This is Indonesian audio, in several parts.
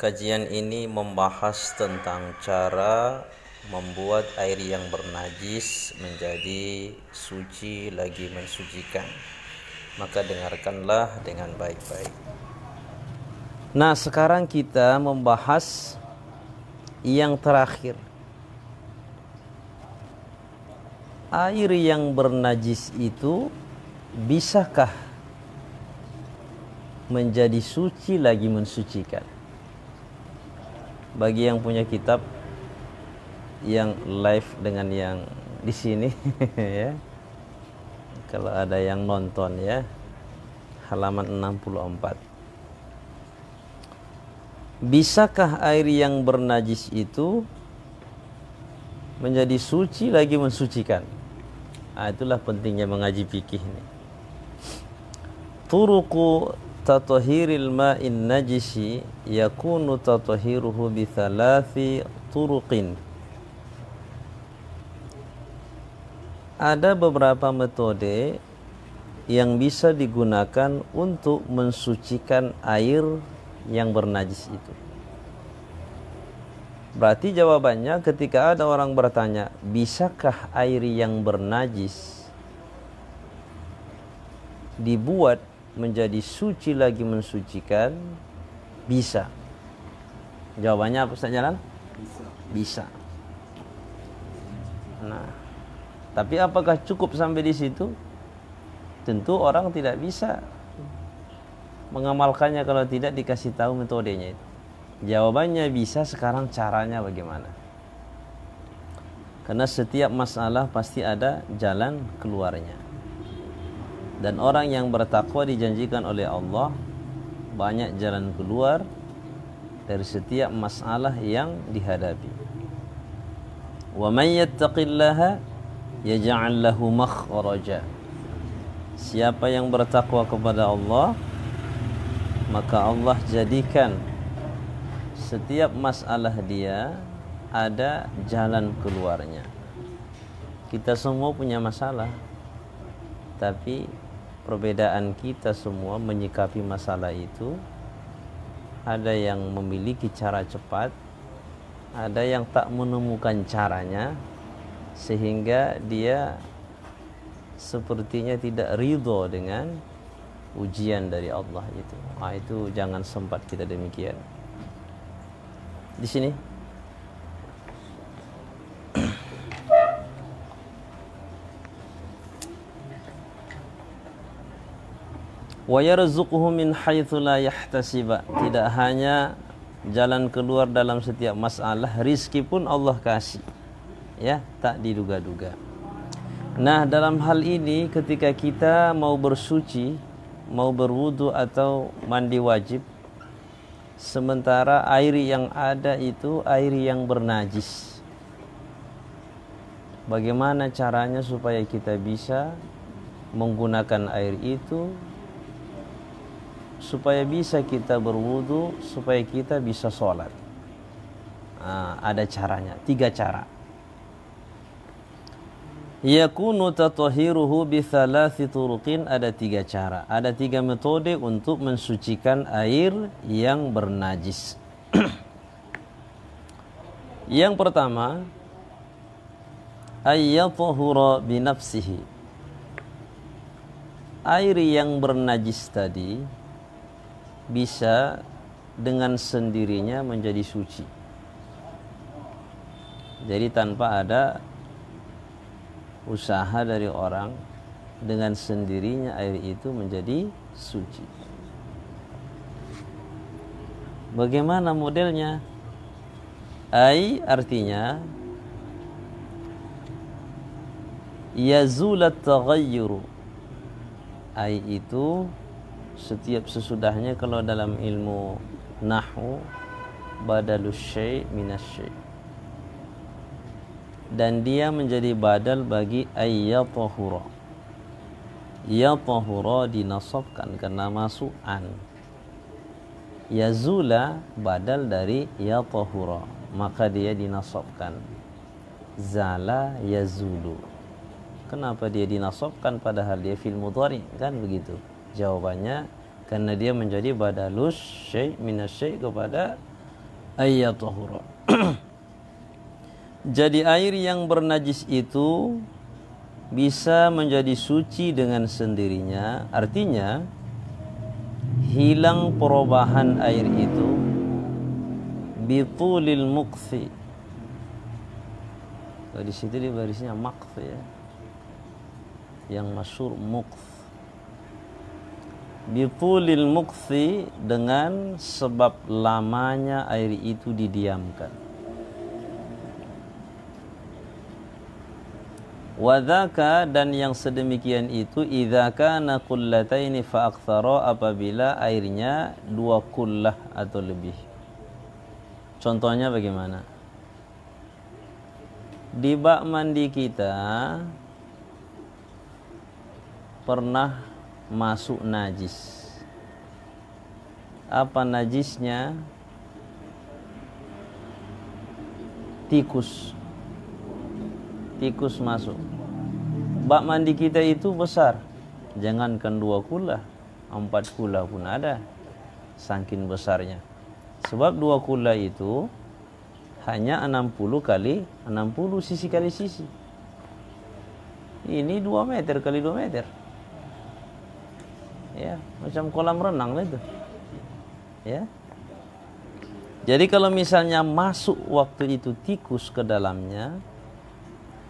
Kajian ini membahas tentang cara membuat air yang bernajis menjadi suci lagi mensucikan. Maka dengarkanlah dengan baik-baik. Nah, sekarang kita membahas yang terakhir. Air yang bernajis itu bisakah menjadi suci lagi mensucikan? Bagi yang punya kitab yang live dengan yang di sini ya. Kalau ada yang nonton ya, halaman 64. Bisakah air yang bernajis itu menjadi suci lagi mensucikan? Nah, itulah pentingnya mengaji fikih ini. Turuqu tatahiril ma'in najisi yakunu tatahiruhu bi thalathi turuqin. Ada beberapa metode yang bisa digunakan untuk mensucikan air yang bernajis itu. Berarti jawabannya ketika ada orang bertanya, bisakah air yang bernajis dibuat menjadi suci lagi mensucikan? Bisa. Jawabannya apa Ustaz Jalan? Bisa. Nah, tapi apakah cukup sampai di situ? Tentu orang tidak bisa mengamalkannya kalau tidak dikasih tahu metodenya itu. Jawabannya bisa, sekarang caranya bagaimana? Karena setiap masalah pasti ada jalan keluarnya. Dan orang yang bertakwa dijanjikan oleh Allah banyak jalan keluar dari setiap masalah yang dihadapi. Wa may yattaqillaha yaj'al lahu makhraja. Siapa yang bertakwa kepada Allah, maka Allah jadikan setiap masalah dia ada jalan keluarnya. Kita semua punya masalah, tapi perbedaan kita semua menyikapi masalah itu. Ada yang memiliki cara cepat, ada yang tak menemukan caranya, sehingga dia sepertinya tidak ridho dengan ujian dari Allah itu. Itu jangan sempat kita demikian. Di sini wa yarzuquhu min haitsu la yahtasiba. Tidak hanya jalan keluar dalam setiap masalah, rizki pun Allah kasih, ya, tak diduga-duga. Nah, dalam hal ini ketika kita mau bersuci, mau berwudu atau mandi wajib, sementara air yang ada itu air yang bernajis, bagaimana caranya supaya kita bisa menggunakan air itu, supaya bisa kita berwudu, supaya kita bisa sholat? Ada caranya, 3 cara. Yakunu tatahiruhu bi thalathi turuqin. Ada 3 cara, ada 3 metode untuk mensucikan air yang bernajis. Yang pertama, ayyatahura bi nafsihi. Air yang bernajis tadi bisa dengan sendirinya menjadi suci. Jadi tanpa ada usaha dari orang, dengan sendirinya air itu menjadi suci. Bagaimana modelnya? Artinya yazulat taghayyuru. Itu setiap sesudahnya, kalau dalam ilmu nahwu, badalus syai' minas syai', dan dia menjadi badal bagi ayyatahura. Yatahura dinasabkan karena masuk an. Yazula badal dari yatahura, maka dia dinasabkan. Zala yazulu. Kenapa dia dinasabkan padahal dia fil mudhari? Kan begitu. Jawabannya karena dia menjadi badalus syai' minas syai' kepada ayyatahura. Jadi air yang bernajis itu bisa menjadi suci dengan sendirinya. Artinya hilang perubahan air itu bitulil mukthi. Di situ dia barisnya maqth ya. Yang masyhur mukth. Bitulil mukthi, dengan sebab lamanya air itu didiamkan. Wadhaka, dan yang sedemikian itu idza kana qullataini fa aktsara, apabila airnya 2 kullah atau lebih. Contohnya bagaimana? Di bak mandi kita pernah masuk najis. Apa najisnya? Tikus. Tikus masuk. Bak mandi kita itu besar. Jangankan 2 kula, 4 kula pun ada. Saking besarnya. Sebab 2 kula itu hanya 60 kali 60 sisi kali sisi. Ini 2 meter kali 2 meter. Ya, macam kolam renang lah itu. Ya. Jadi kalau misalnya masuk waktu itu tikus ke dalamnya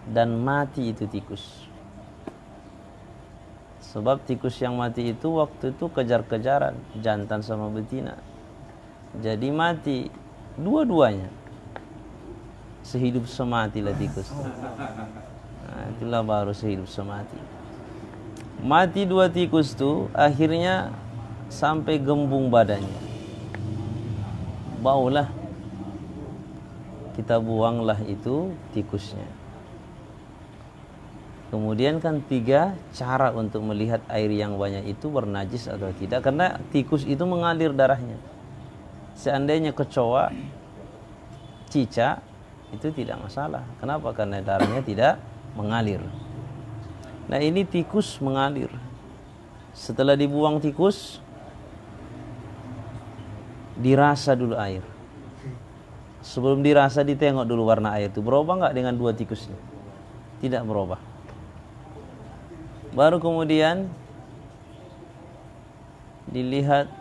dan mati itu tikus. Sebab tikus yang mati itu waktu itu kejar-kejaran, jantan sama betina. Jadi mati dua-duanya. Sehidup semati lah tikus. Nah, itulah baru sehidup semati. Mati 2 tikus tu, akhirnya sampai gembung badannya. Baulah. Kita buanglah itu tikusnya. Kemudian kan 3 cara untuk melihat air yang banyak itu bernajis atau tidak. Karena tikus itu mengalir darahnya. Seandainya kecoa, cicak, itu tidak masalah. Kenapa? Karena darahnya tidak mengalir. Nah ini tikus mengalir. Setelah dibuang tikus, dirasa dulu air. Sebelum dirasa ditengok dulu warna air itu. Berubah nggak dengan 2 tikusnya? Tidak berubah. Baru kemudian dilihat,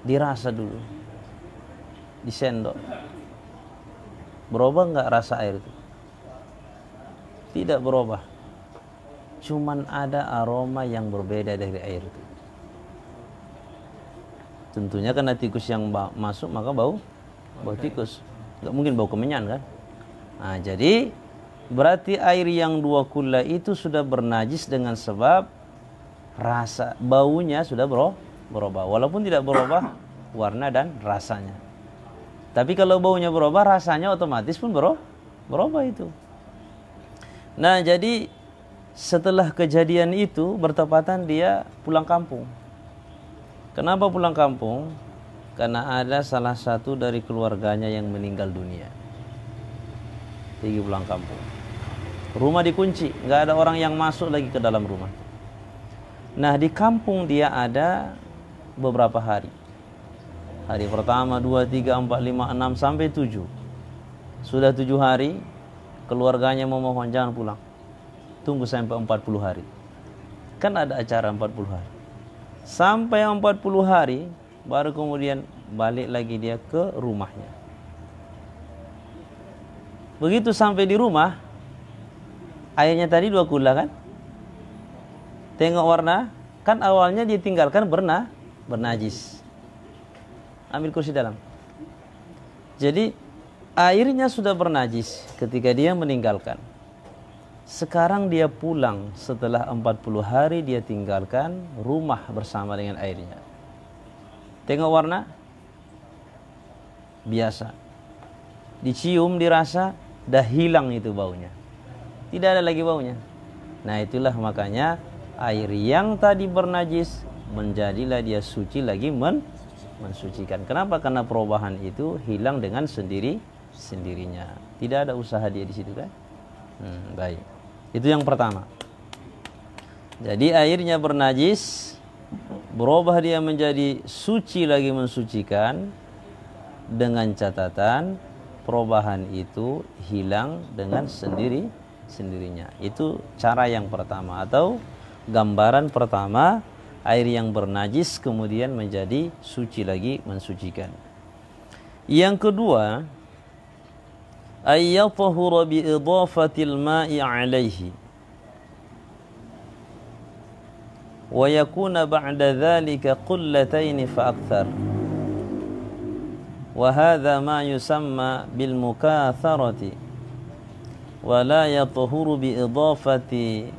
dirasa dulu, disendok. Berubah nggak rasa air itu? Tidak berubah. Cuman ada aroma yang berbeda dari air itu. Tentunya karena tikus yang masuk maka bau tikus. Nggak mungkin bau kemenyan kan? Nah jadi berarti air yang 2 kula itu sudah bernajis dengan sebab rasa baunya sudah berubah. Walaupun tidak berubah warna dan rasanya. Tapi kalau baunya berubah, rasanya otomatis pun berubah itu. Nah jadi setelah kejadian itu bertepatan dia pulang kampung. Kenapa pulang kampung? Karena ada salah satu dari keluarganya yang meninggal dunia. Pergi pulang kampung. Rumah dikunci, nggak ada orang yang masuk lagi ke dalam rumah. Nah di kampung dia ada beberapa hari. Hari pertama, 2, 3, 4, 5, 6 sampai 7. Sudah 7 hari, keluarganya memohon jangan pulang. Tunggu sampai 40 hari. Kan ada acara 40 hari. Sampai 40 hari, baru kemudian balik lagi dia ke rumahnya. Begitu sampai di rumah, airnya tadi 2 kula kan? Tengok warna, kan awalnya ditinggalkan bernajis. Ambil kursi dalam. Jadi airnya sudah bernajis ketika dia meninggalkan. Sekarang dia pulang setelah 40 hari dia tinggalkan rumah bersama dengan airnya. Tengok warna, biasa. Dicium, dirasa, dah hilang itu baunya. Tidak ada lagi baunya. Nah itulah makanya air yang tadi bernajis menjadilah dia suci lagi mensucikan. Kenapa? Karena perubahan itu hilang dengan sendirinya. Tidak ada usaha dia di situ kan? Baik. Itu yang pertama. Jadi airnya bernajis, berubah dia menjadi suci lagi mensucikan dengan catatan perubahan itu hilang dengan sendirinya. Itu cara yang pertama atau gambaran pertama, air yang bernajis kemudian menjadi suci lagi, mensucikan. Yang kedua, ayyatahura bi idafatil ma'i 'alaihi wa yakuna ba'da dhalika qullatayn fa akthar. Wa hadha ma yusamma bil mukatharati wa la yatahuru bi idafati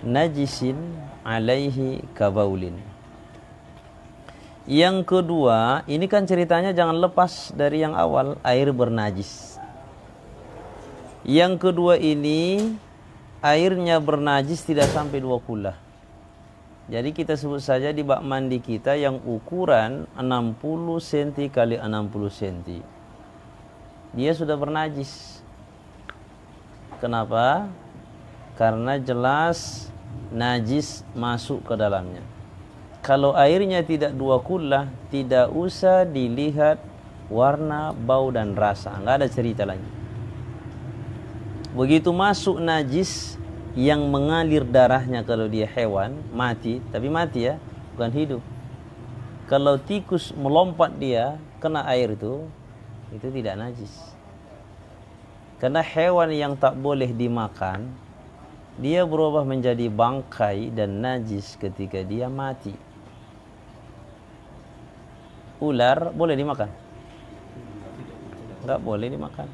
najisin 'alaihi kabaulin. Yang kedua, ini kan ceritanya jangan lepas dari yang awal, air bernajis. Yang kedua ini airnya bernajis tidak sampai 2 kullah. Jadi kita sebut saja di bak mandi kita yang ukuran 60 cm kali 60 cm. Dia sudah bernajis. Kenapa? Karena jelas najis masuk ke dalamnya. Kalau airnya tidak 2 kullah, tidak usah dilihat warna, bau dan rasa, enggak ada cerita lagi. Begitu masuk najis yang mengalir darahnya, kalau dia hewan mati, tapi mati ya, bukan hidup. Kalau tikus melompat dia kena air itu tidak najis. Karena hewan yang tak boleh dimakan, dia berubah menjadi bangkai dan najis ketika dia mati. Ular boleh dimakan? Enggak boleh dimakan.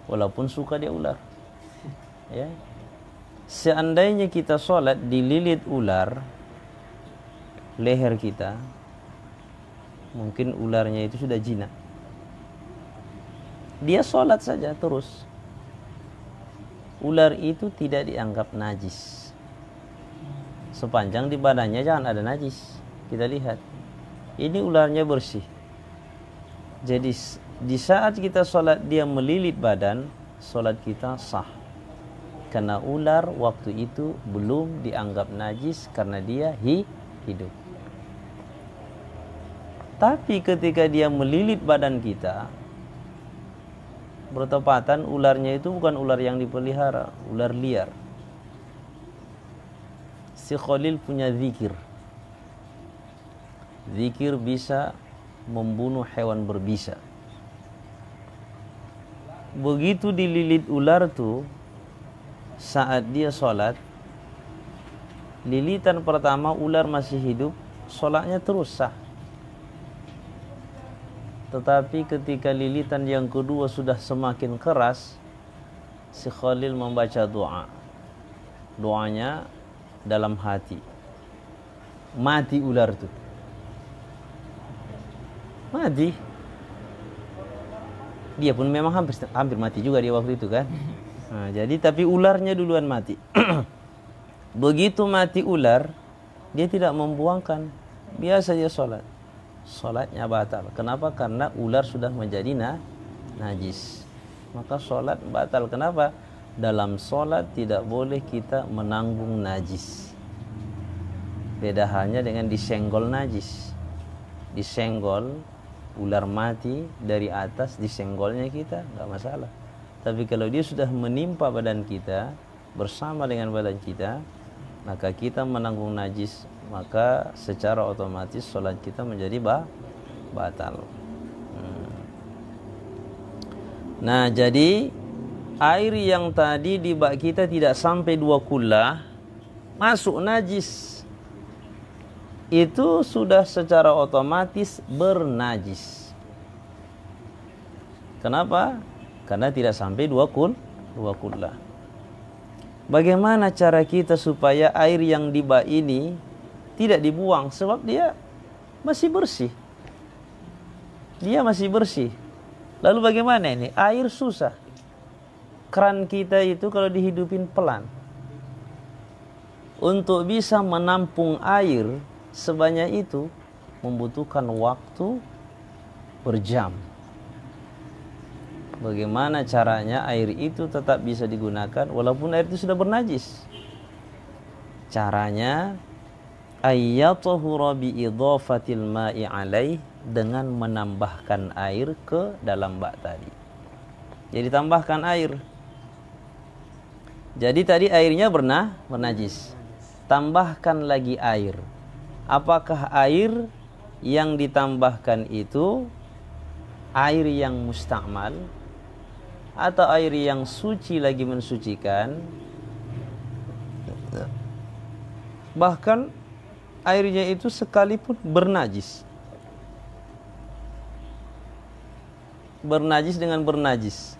Walaupun suka dia ular. Ya. Seandainya kita sholat dililit ular leher kita, mungkin ularnya itu sudah jinak. Dia sholat saja terus. Ular itu tidak dianggap najis. Sepanjang di badannya jangan ada najis. Kita lihat. Ini ularnya bersih. Jadi di saat kita sholat dia melilit badan, sholat kita sah. Karena ular waktu itu belum dianggap najis karena dia hidup. Tapi ketika dia melilit badan kita, bertepatan ularnya itu bukan ular yang dipelihara, ular liar. Si Khalil punya zikir. Zikir bisa membunuh hewan berbisa. Begitu dililit ular tuh, saat dia sholat, lilitan pertama ular masih hidup, sholatnya terus sah. Tetapi ketika lilitan yang kedua sudah semakin keras, si Khalil membaca doa. Doanya dalam hati. Mati ular itu. Mati. Dia pun memang hampir mati juga di waktu itu kan. Nah, jadi tapi ularnya duluan mati. Begitu mati ular, dia tidak membuangkan. Biasa dia sholat. Sholatnya batal. Kenapa? Karena ular sudah menjadi najis. Maka sholat batal. Kenapa? Dalam sholat tidak boleh kita menanggung najis. Beda halnya dengan disenggol najis. Disenggol, ular mati dari atas, disenggolnya kita, nggak masalah. Tapi kalau dia sudah menimpa badan kita, bersama dengan badan kita, maka kita menanggung najis, maka secara otomatis sholat kita menjadi batal. Nah, jadi air yang tadi di bak kita tidak sampai 2 kullah, masuk najis, itu sudah secara otomatis bernajis. Kenapa? Karena tidak sampai 2 kullah. Bagaimana cara kita supaya air yang di bak ini tidak dibuang? Sebab dia masih bersih. Dia masih bersih. Lalu bagaimana ini? Air susah. Keran kita itu kalau dihidupin pelan, untuk bisa menampung air sebanyak itu membutuhkan waktu berjam. Bagaimana caranya air itu tetap bisa digunakan walaupun air itu sudah bernajis? Caranya, ayyatuhura bi idhafatil ma'i alaih, dengan menambahkan air ke dalam bak tadi. Jadi tambahkan air. Jadi tadi airnya bernajis. Tambahkan lagi air. Apakah air yang ditambahkan itu air yang musta'mal atau air yang suci lagi mensucikan? Bahkan airnya itu sekalipun bernajis dengan bernajis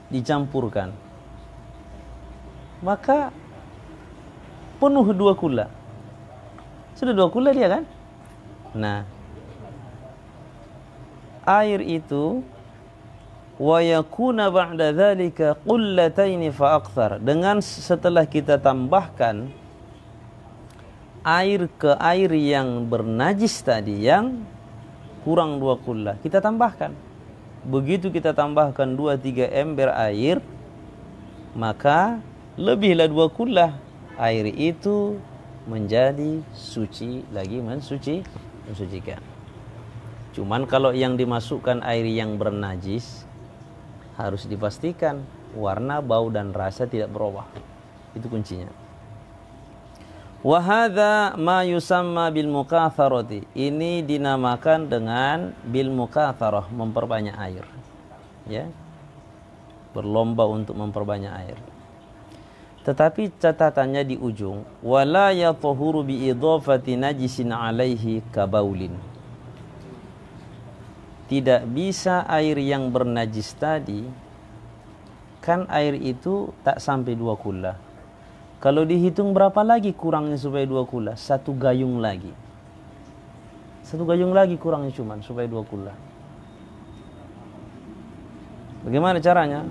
dicampurkan, maka penuh 2 kula. Sudah 2 kula dia kan? Nah, air itu wa yakuna ba'da dzalika qullataini fa aktsar, dengan setelah kita tambahkan air ke air yang bernajis tadi yang kurang 2 kula, kita tambahkan. Begitu kita tambahkan 2-3 ember air, maka lebihlah 2 kula. Air itu menjadi suci lagi mensucikan. Cuman kalau yang dimasukkan air yang bernajis, harus dipastikan warna, bau dan rasa tidak berubah. Itu kuncinya. Wa hadza ma yusamma bil mukatharati. Ini dinamakan dengan bil mukatharah, memperbanyak air. Ya. Berlomba untuk memperbanyak air. Tetapi catatannya di ujung, wala yatahuru bi idhafati najisin alaihi kabaulin. Tidak bisa air yang bernajis tadi, kan air itu tak sampai 2 kula. Kalau dihitung berapa lagi kurangnya supaya 2 kula? 1 gayung lagi. 1 gayung lagi kurangnya cuman supaya 2 kula. Bagaimana caranya?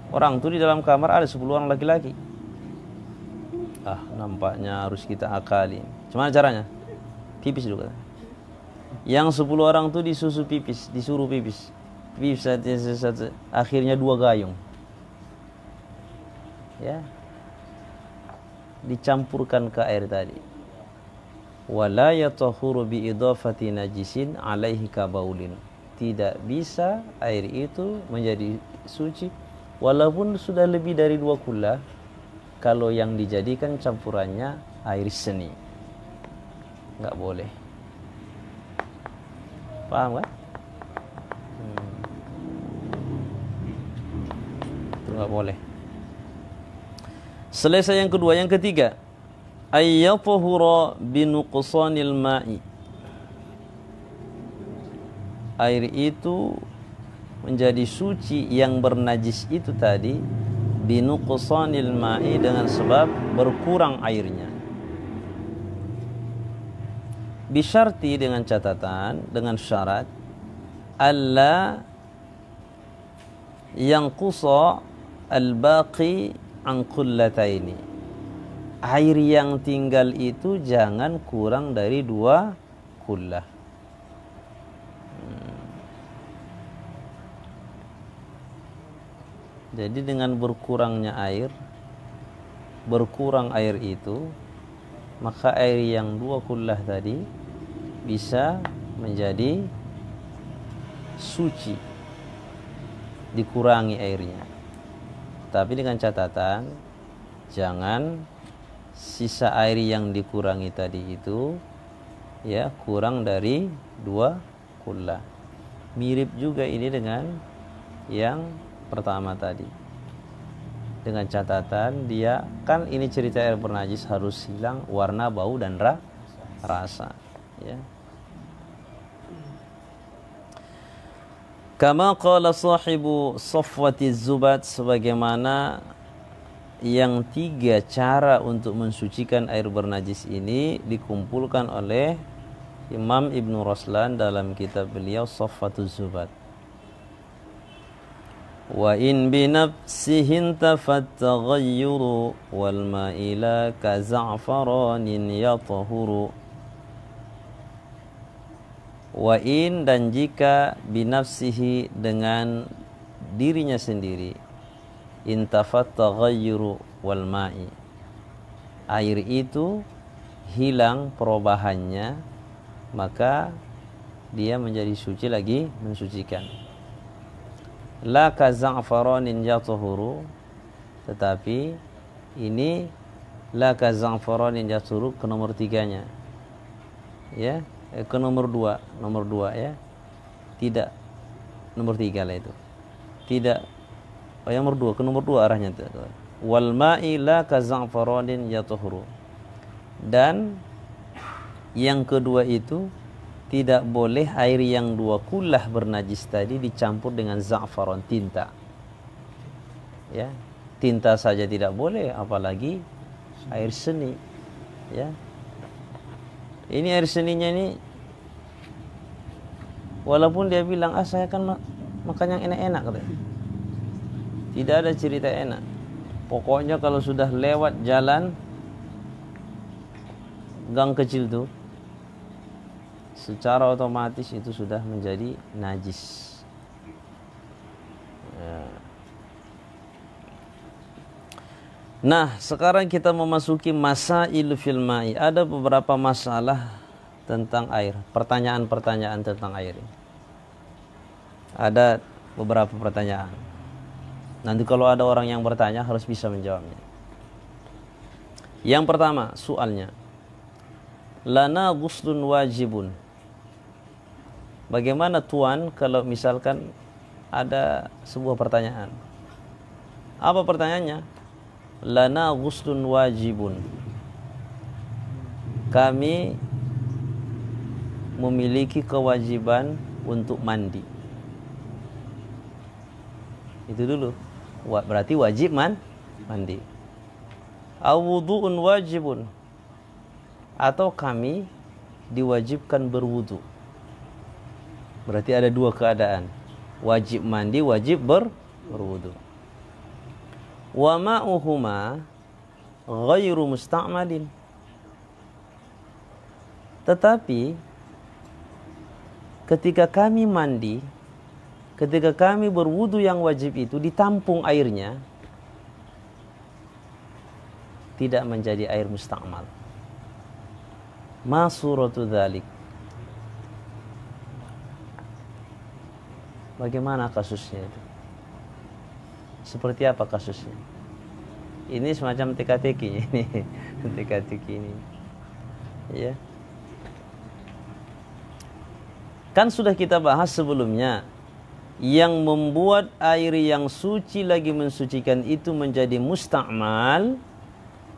Orang itu di dalam kamar ada 10 orang laki-laki. Nampaknya harus kita akali. Gimana caranya? Pipis dulu. Yang 10 orang itu disuruh pipis. Pipis satu. Akhirnya 2 gayung. Ya. Dicampurkan ke air tadi. Wala yatahuru bi idhafati najisin alaihi kabaulin. Tidak bisa air itu menjadi suci walaupun sudah lebih dari 2 kula, kalau yang dijadikan campurannya air seni. Enggak boleh. Paham kan? Itu enggak boleh. Selesai yang kedua, yang ketiga, ayyatuhura binuqsanil ma'i. Air itu menjadi suci yang bernajis itu tadi binuqsanil ma'i, dengan sebab berkurang airnya. Bisyarti, dengan catatan, dengan syarat alla yanqusa al-baqi an qullataini. Air yang tinggal itu jangan kurang dari 2 kullah. Jadi dengan berkurang air itu, maka air yang 2 kullah tadi bisa menjadi suci, dikurangi airnya. Tapi dengan catatan, jangan sisa air yang dikurangi tadi itu ya kurang dari 2 kullah. Mirip juga ini dengan yang pertama tadi. Dengan catatan, dia kan ini cerita air bernajis, harus hilang warna, bau dan rasa, ya. Kama qala sahibu Safwatiz Zubat, sebagaimana yang 3 cara untuk mensucikan air bernajis ini dikumpulkan oleh Imam Ibn Raslan dalam kitab beliau Safwatuz Zubat. Wa in binafsihi intafat taghayyuru wal ma'ila ka za'faranin yatahuru. Wa in, dan jika binafsihi, dengan dirinya sendiri, intafat taghayyuru wal ma'i, air itu hilang perubahannya, maka dia menjadi suci lagi mensucikan. La ka za'faranin yatuhuru, tetapi ini la ka za'faranin yatuhuru ke nomor tiganya, ya, ke nomor dua ya, tidak nomor tiga lah itu, tidak, oh yang nomor dua, ke nomor dua arahnya itu. Wal ma'i la ka za'faranin yatuhuru, dan yang kedua itu tidak boleh air yang dua kullah bernajis tadi dicampur dengan za'faron, tinta. Ya, tinta saja tidak boleh, apalagi air seni. Ya, ini air seninya ini, walaupun dia bilang saya kan makan yang enak-enak, katanya. Tidak ada cerita enak. Pokoknya kalau sudah lewat jalan gang kecil tuh, secara otomatis itu sudah menjadi najis. Nah, sekarang kita memasuki masail fil ma'i. Ada beberapa masalah tentang air, pertanyaan-pertanyaan tentang air. Ada beberapa pertanyaan. Nanti kalau ada orang yang bertanya harus bisa menjawabnya. Yang pertama, soalnya, lana ghuslun wajibun. Bagaimana tuan kalau misalkan ada sebuah pertanyaan? Apa pertanyaannya? Lana ghuslun wajibun. Kami memiliki kewajiban untuk mandi. Itu dulu. Berarti wajib mandi. Awudu'un wajibun. Atau kami diwajibkan berwudu. Berarti ada dua keadaan. Wajib mandi, wajib berwudu. Wa ma'uhuma ghairu musta'malin. Tetapi ketika kami mandi, ketika kami berwudu yang wajib itu ditampung airnya, tidak menjadi air musta'mal. Ma suratu dzalik. Bagaimana kasusnya itu? Seperti apa kasusnya? Ini semacam teka-teki ini, teka-teki ini. Ya. Kan sudah kita bahas sebelumnya, yang membuat air yang suci lagi mensucikan itu menjadi musta'mal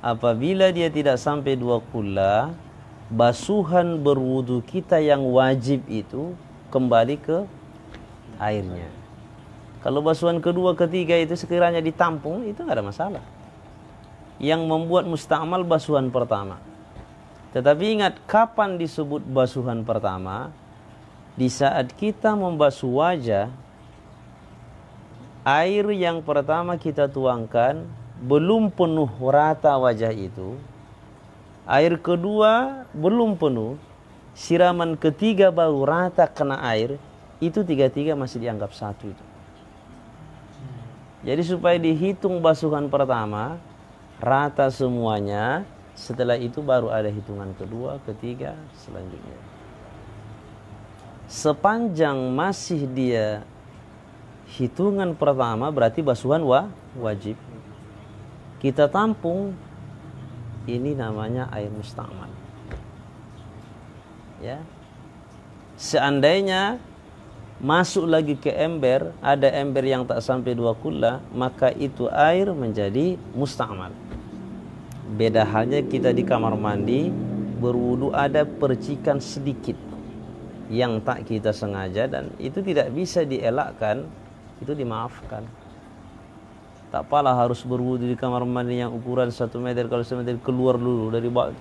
apabila dia tidak sampai dua kula, basuhan berwudu kita yang wajib itu kembali ke airnya. Kalau basuhan kedua, ketiga itu sekiranya ditampung, itu tidak ada masalah. Yang membuat musta'mal basuhan pertama. Tetapi ingat, kapan disebut basuhan pertama? Di saat kita membasuh wajah, air yang pertama kita tuangkan belum penuh rata wajah itu. Air kedua belum penuh, siraman ketiga baru rata kena air, itu tiga-tiga masih dianggap satu itu. Jadi supaya dihitung basuhan pertama rata semuanya, setelah itu baru ada hitungan kedua, ketiga, selanjutnya. Sepanjang masih dia hitungan pertama berarti basuhan wajib. Kita tampung, ini namanya air musta'mal. Ya. Seandainya masuk lagi ke ember, ada ember yang tak sampai dua kula, maka itu air menjadi musta'mal. Beda halnya kita di kamar mandi berwudu, ada percikan sedikit yang tak kita sengaja dan itu tidak bisa dielakkan, itu dimaafkan. Tak apalah harus berwudu di kamar mandi yang ukuran 1 meter, kalau 1 meter keluar dulu dari bawah,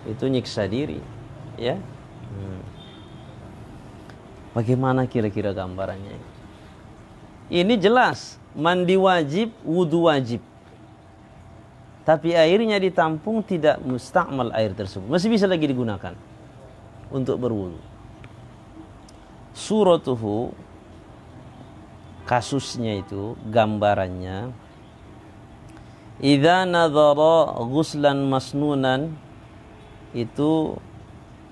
itu nyiksa diri, ya. Bagaimana kira-kira gambarannya? Ini jelas, mandi wajib, wudu wajib. Tapi airnya ditampung, tidak musta'mal air tersebut. Masih bisa lagi digunakan untuk berwudu. Suratuhu, kasusnya itu, gambarannya. Idza nadhara ghuslan masnunan itu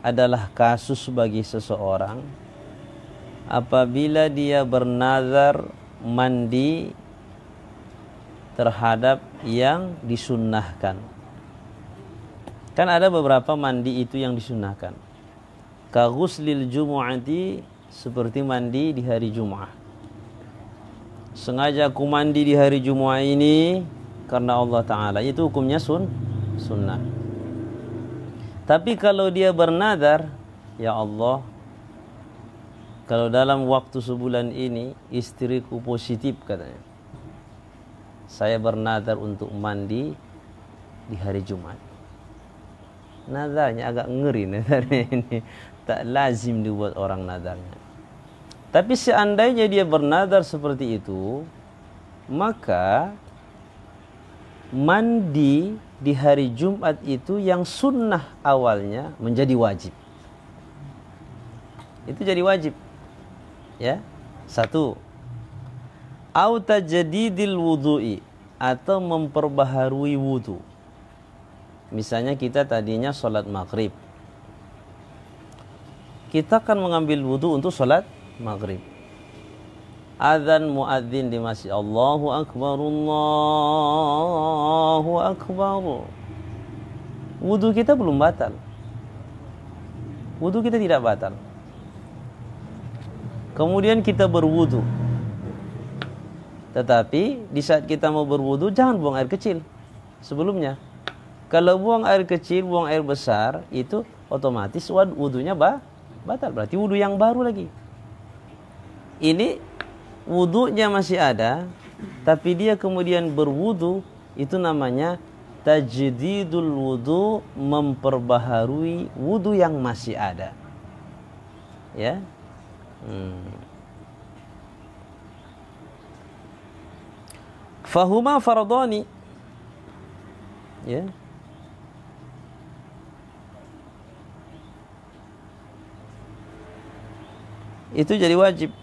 adalah kasus bagi seseorang apabila dia bernazar mandi terhadap yang disunnahkan. Kan ada beberapa mandi itu yang disunnahkan. Ka ghuslil jumu'ati, seperti mandi di hari Jumat. Sengaja aku mandi di hari Jumat ini karena Allah Ta'ala, itu hukumnya sunnah. Tapi kalau dia bernazar, ya Allah, kalau dalam waktu sebulan ini istriku positif katanya, saya bernazar untuk mandi di hari Jumat. Nazarnya agak ngeri nazarnya ini. Tak lazim dibuat orang nazarnya. Tapi seandainya dia bernazar seperti itu, maka mandi di hari Jumat itu yang sunnah awalnya menjadi wajib. Itu jadi wajib. Ya. Satu. Au tajdidil wudu'i, atau memperbaharui wudu. Misalnya kita tadinya sholat maghrib, kita akan mengambil wudu untuk sholat maghrib. Azan muadzin di masjid, Allahu Akbar, Allahu Akbar. Wudu kita belum batal. Wudu kita tidak batal. Kemudian kita berwudu. Tetapi di saat kita mau berwudu, jangan buang air kecil sebelumnya. Kalau buang air kecil, buang air besar, itu otomatis wudunya batal. Berarti wudu yang baru lagi. Ini wudunya masih ada, tapi dia kemudian berwudu, itu namanya tajdidul wudu, memperbaharui wudu yang masih ada. Ya. Fahuma fardhani. Ya. Itu jadi wajib.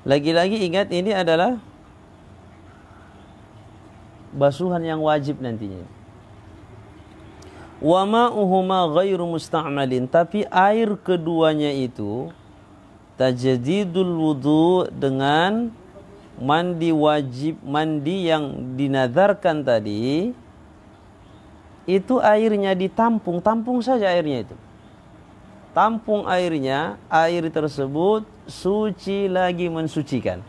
Lagi-lagi ingat, ini adalah basuhan yang wajib nantinya. Wa ma'uhuma ghairu musta'malin, tapi air keduanya itu tajdidul wudu dengan mandi wajib, mandi yang dinazarkan tadi, itu airnya ditampung, tampung saja airnya itu. Tampung airnya, air tersebut suci lagi mensucikan.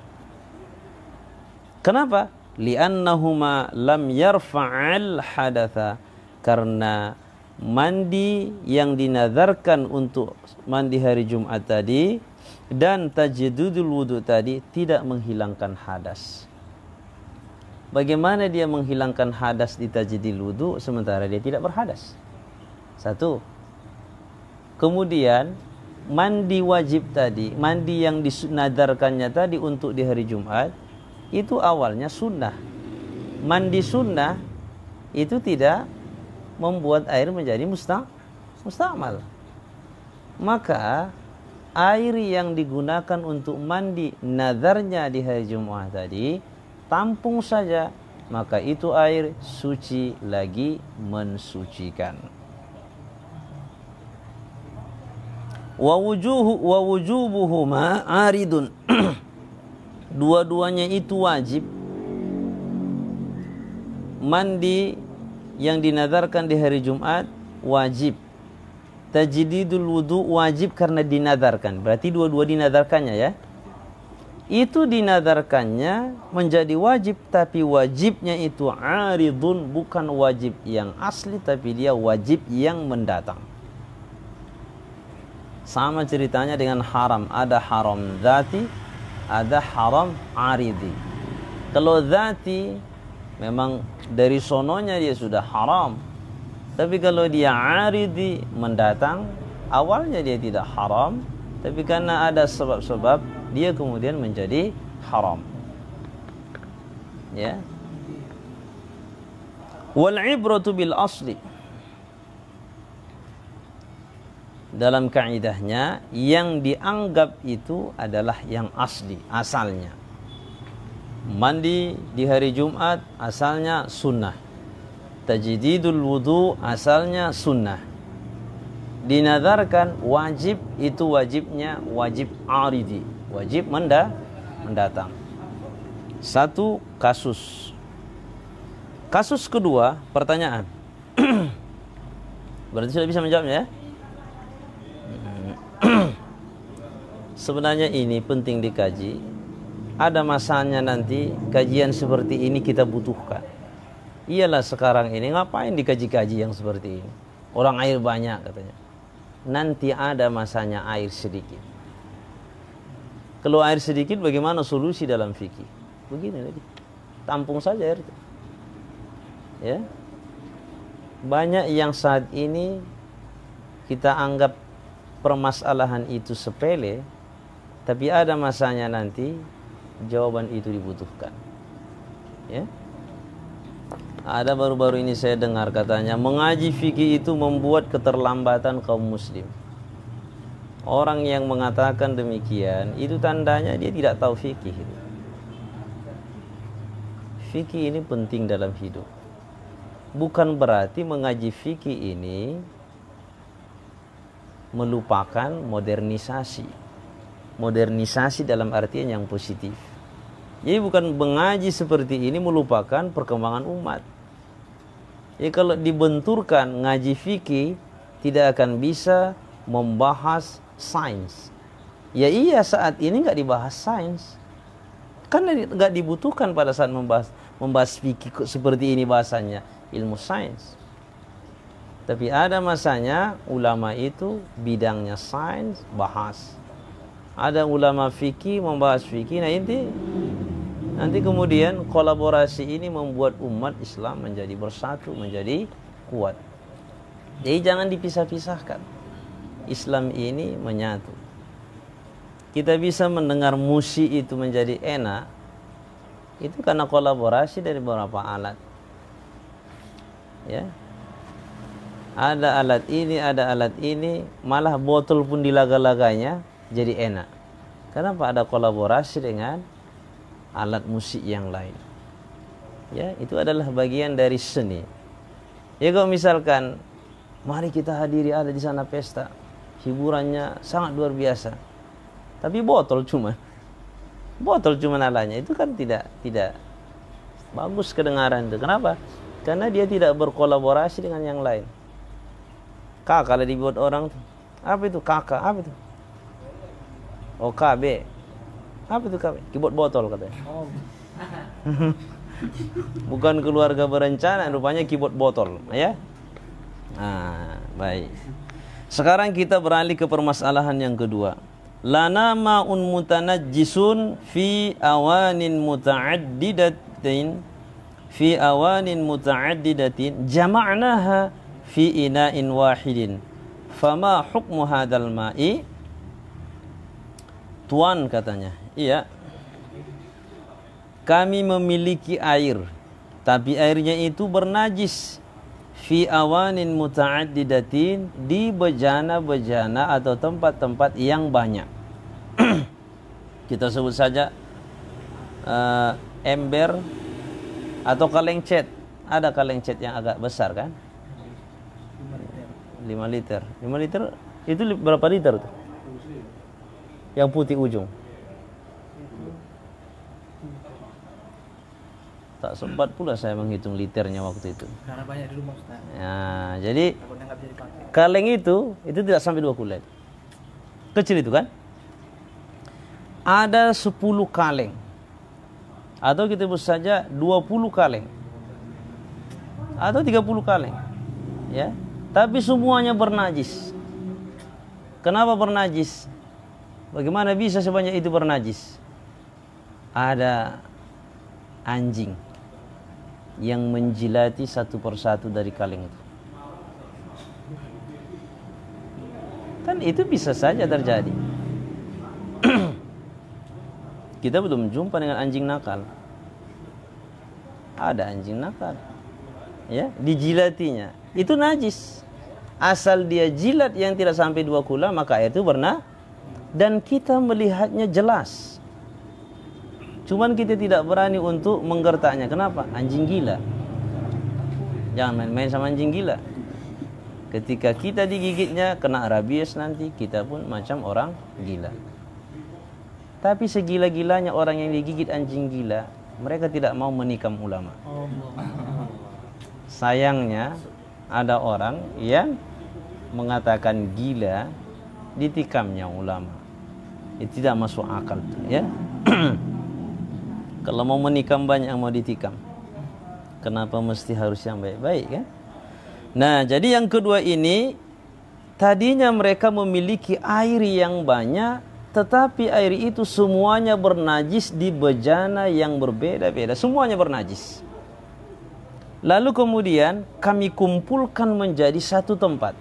Kenapa? Li'annahuma lam yarfa'al hadatha, karena mandi yang dinazarkan untuk mandi hari Jumat tadi dan tajdidul wudu tadi tidak menghilangkan hadas. Bagaimana dia menghilangkan hadas di tajdidul wudu sementara dia tidak berhadas? Satu. Kemudian mandi wajib tadi, mandi yang dinadarkannya tadi untuk di hari Jumat, itu awalnya sunnah. Mandi sunnah itu tidak membuat air menjadi musta'mal. Maka air yang digunakan untuk mandi nadarnya di hari Jumat tadi, tampung saja, maka itu air suci lagi mensucikan. Wa wujubuhuma aridun. Dua-duanya itu wajib. Mandi yang dinadarkan di hari Jumat wajib. Tajdidul wudu wajib karena dinadarkan. Berarti dua-dua dinadarkannya ya. Itu dinadarkannya menjadi wajib, tapi wajibnya itu aridun, bukan wajib yang asli, tapi dia wajib yang mendatang. Sama ceritanya dengan haram. Ada haram dzati, ada haram aridi. Kalau dzati memang dari sononya dia sudah haram. Tapi kalau dia aridi, mendatang, awalnya dia tidak haram, tapi karena ada sebab-sebab dia kemudian menjadi haram. Ya. Wal ibratu bil asli. Dalam kaidahnya, yang dianggap itu adalah yang asli, asalnya. Mandi di hari Jumat asalnya sunnah. Tajdidul wudu asalnya sunnah. Dinadarkan wajib, itu wajibnya wajib aridi, wajib mendatang. Satu kasus. Kasus kedua, pertanyaan. Berarti sudah bisa menjawabnya ya? Sebenarnya ini penting dikaji. Ada masanya nanti kajian seperti ini kita butuhkan. Iyalah sekarang ini ngapain dikaji-kaji yang seperti ini? Orang air banyak katanya. Nanti ada masanya air sedikit. Kalau air sedikit bagaimana solusi dalam fikih? Begini tadi. Tampung saja air itu. Ya. Banyak yang saat ini kita anggap permasalahan itu sepele, tapi ada masanya nanti jawaban itu dibutuhkan. Ya. Ada baru-baru ini saya dengar katanya mengaji fikih itu membuat keterlambatan kaum muslim. Orang yang mengatakan demikian itu tandanya dia tidak tahu fikih. Fikih ini penting dalam hidup. Bukan berarti mengaji fikih ini melupakan modernisasi. Modernisasi dalam artian yang positif. Jadi bukan mengaji seperti ini melupakan perkembangan umat. Jadi kalau dibenturkan ngaji fikih tidak akan bisa membahas sains. Ya iya saat ini nggak dibahas sains. Karena nggak dibutuhkan pada saat membahas fikih seperti ini bahasanya. Ilmu sains. Tapi ada masanya ulama itu bidangnya sains bahas. Ada ulama fikih membahas fikih. Nah nanti kemudian kolaborasi ini membuat umat Islam menjadi bersatu, menjadi kuat. Jadi jangan dipisah-pisahkan. Islam ini menyatu. Kita bisa mendengar musik itu menjadi enak. Itu karena kolaborasi dari beberapa alat. Ya, ada alat ini, malah botol pun dilaga-laganya jadi enak. Kenapa? Ada kolaborasi dengan alat musik yang lain. Ya, itu adalah bagian dari seni. Ya, kalau misalkan mari kita hadiri ada di sana pesta, hiburannya sangat luar biasa. Tapi botol cuma alatnya itu kan tidak bagus kedengaran itu. Kenapa? Karena dia tidak berkolaborasi dengan yang lain. Kalau dibuat orang tuh, apa itu kakak? Apa itu? Oh KB. Apa itu KB? Keyboard botol katanya. Oh. Bukan keluarga berencana, rupanya keyboard botol, ya. Baik. Sekarang kita beralih ke permasalahan yang kedua. Lana ma'un mutanajjisun fi awanin muta'addidatin jama'naha fi ina'in wahidin. Fama hukmu hadzal ma'i? Tuan katanya, iya. Kami memiliki air, tapi airnya itu bernajis. Fi awanin muta'addidatin, di bejana-bejana atau tempat-tempat yang banyak. Kita sebut saja ember atau kaleng cat. Ada kaleng cat yang agak besar kan? 5 liter. 5 liter itu berapa liter tuh? Yang putih ujung. Tak sempat pula saya menghitung liternya waktu itu. Karena banyak di rumah Ustaz. Ya, jadi kaleng itu tidak sampai 2 kulet. Kecil itu kan? Ada 10 kaleng. Atau kita sebut saja 20 kaleng. Atau 30 kaleng. Ya. Tapi semuanya bernajis. Kenapa bernajis? Bagaimana bisa sebanyak itu bernajis? Ada anjing yang menjilati satu persatu dari kaleng itu. Kan itu bisa saja terjadi. Kita belum jumpa dengan anjing nakal. Ada anjing nakal. Ya, dijilatinya. Itu najis. Asal dia jilat yang tidak sampai 2 kula, maka itu pernah. Dan kita melihatnya jelas. Cuman kita tidak berani untuk menggertaknya. Kenapa? Anjing gila. Jangan main-main sama anjing gila. Ketika kita digigitnya kena rabies nanti kita pun macam orang gila. Tapi segila-gilanya orang yang digigit anjing gila, mereka tidak mau menikam ulama. Sayangnya ada orang yang mengatakan gila ditikamnya ulama. Itu tidak masuk akal tuh, ya. Kalau mau menikam banyak yang mau ditikam. Kenapa mesti harus yang baik-baik, kan? Nah, jadi yang kedua ini, tadinya mereka memiliki air yang banyak, tetapi air itu semuanya bernajis di bejana yang berbeda-beda. Semuanya bernajis. Lalu kemudian kami kumpulkan menjadi satu tempat.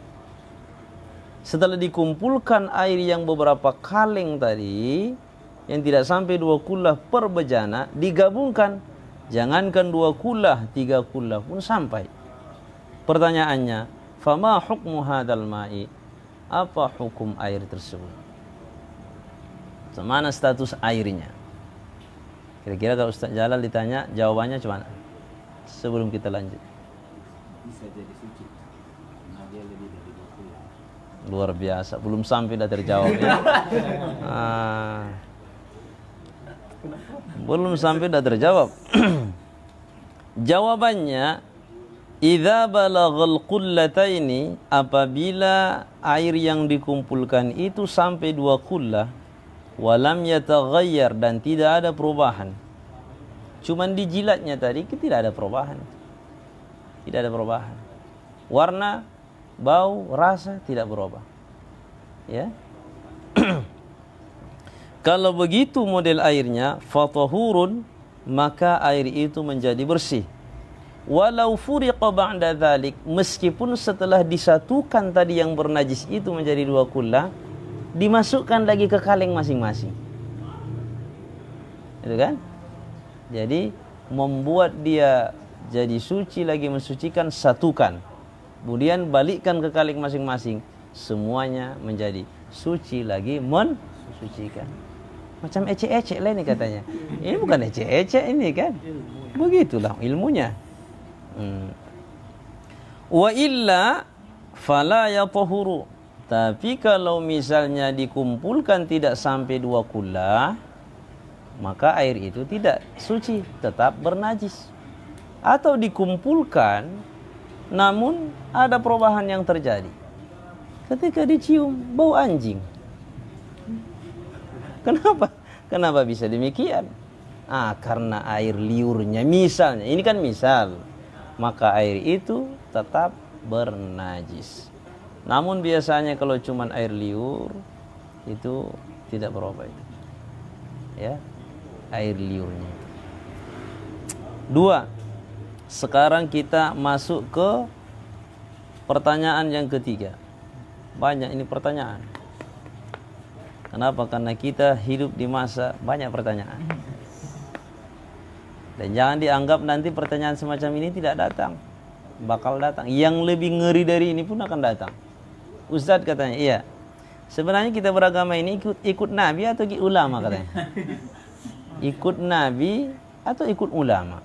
Setelah dikumpulkan air yang beberapa kaleng tadi, yang tidak sampai 2 kullah per bejana, digabungkan. Jangankan 2 kullah, 3 kullah pun sampai. Pertanyaannya, fama hukmu hadzal ma'i? Apa hukum air tersebut? Mana status airnya? Kira-kira kalau Ustaz Jalal ditanya, jawabannya cuma sebelum kita lanjut. Bisa jadi suci. Karena dia lebih dari 20. Luar biasa, belum sampai dah terjawab ya. Belum sampai dah terjawab. Jawabannya, idza balaghal qullataini, apabila air yang dikumpulkan itu sampai 2 kullah, walam yataghayyar, dan tidak ada perubahan. Cuman dijilatnya tadi tidak ada perubahan. Tidak ada perubahan. Warna, bau, rasa tidak berubah. Ya. Kalau begitu model airnya, fatahurun, maka air itu menjadi bersih. Walau furiqa ba'da dzalik, meskipun setelah disatukan tadi yang bernajis itu menjadi 2 kullah, dimasukkan lagi ke kaleng masing-masing. Itu kan? Jadi membuat dia jadi suci lagi mensucikan, satukan. Kemudian balikkan ke kaleng masing-masing. Semuanya menjadi suci lagi mensucikan. Macam ecek-ecek lah ini katanya. Ini bukan ecek-ecek ini kan? Begitulah ilmunya. Wa illa fala yatahuru. Tapi kalau misalnya dikumpulkan tidak sampai 2 kullah, maka air itu tidak suci, tetap bernajis. Atau dikumpulkan namun ada perubahan yang terjadi. Ketika dicium bau anjing. Kenapa? Kenapa bisa demikian? Karena air liurnya misalnya. Ini kan misal. Maka air itu tetap bernajis. Namun biasanya kalau cuma air liur itu tidak berubah itu. Ya, air liurnya. 2. Sekarang kita masuk ke pertanyaan yang ketiga. Banyak ini pertanyaan. Kenapa? Karena kita hidup di masa banyak pertanyaan. Dan jangan dianggap nanti pertanyaan semacam ini tidak datang. Bakal datang. Yang lebih ngeri dari ini pun akan datang. Ustadz katanya, iya. Sebenarnya kita beragama ini ikut Nabi atau ikut ulama katanya? Ikut Nabi atau ikut ulama?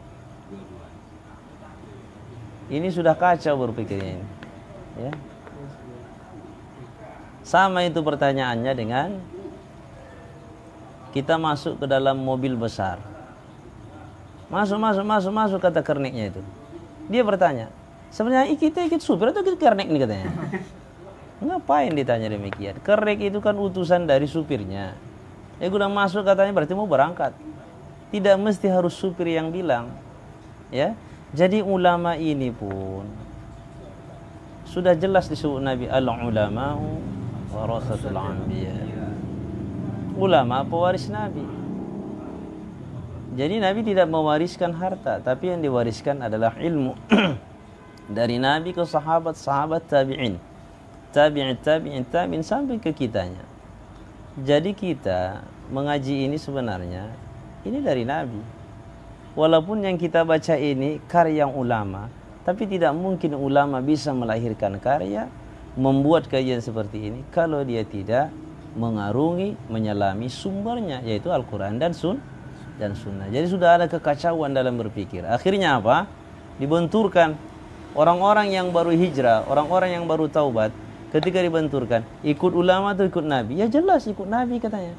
Ini sudah kacau berpikirnya ini. Ya. Sama itu pertanyaannya dengan kita masuk ke dalam mobil besar. Masuk kata kerneknya itu. Dia bertanya, sebenarnya kita ikut supir atau ikut kernek nih katanya. Ngapain ditanya demikian? Kernek itu kan utusan dari supirnya. Udah masuk katanya berarti mau berangkat. Tidak mesti harus supir yang bilang. Ya. Jadi ulama ini pun sudah jelas disebut Nabi al-ulama'u warasatul anbiya. Ulama pewaris Nabi. Jadi Nabi tidak mewariskan harta, tapi yang diwariskan adalah ilmu. Dari Nabi ke sahabat tabi'in. Tabi'in sampai ke kitanya. Jadi kita mengaji ini sebenarnya ini dari Nabi. Walaupun yang kita baca ini karya ulama, tapi tidak mungkin ulama bisa melahirkan karya, membuat kajian seperti ini kalau dia tidak mengarungi, menyelami sumbernya, yaitu Al-Quran dan Sunnah. Jadi sudah ada kekacauan dalam berpikir. Akhirnya apa? Dibenturkan. Orang-orang yang baru hijrah, orang-orang yang baru taubat, ketika dibenturkan, ikut ulama atau ikut Nabi? Ya jelas ikut Nabi katanya.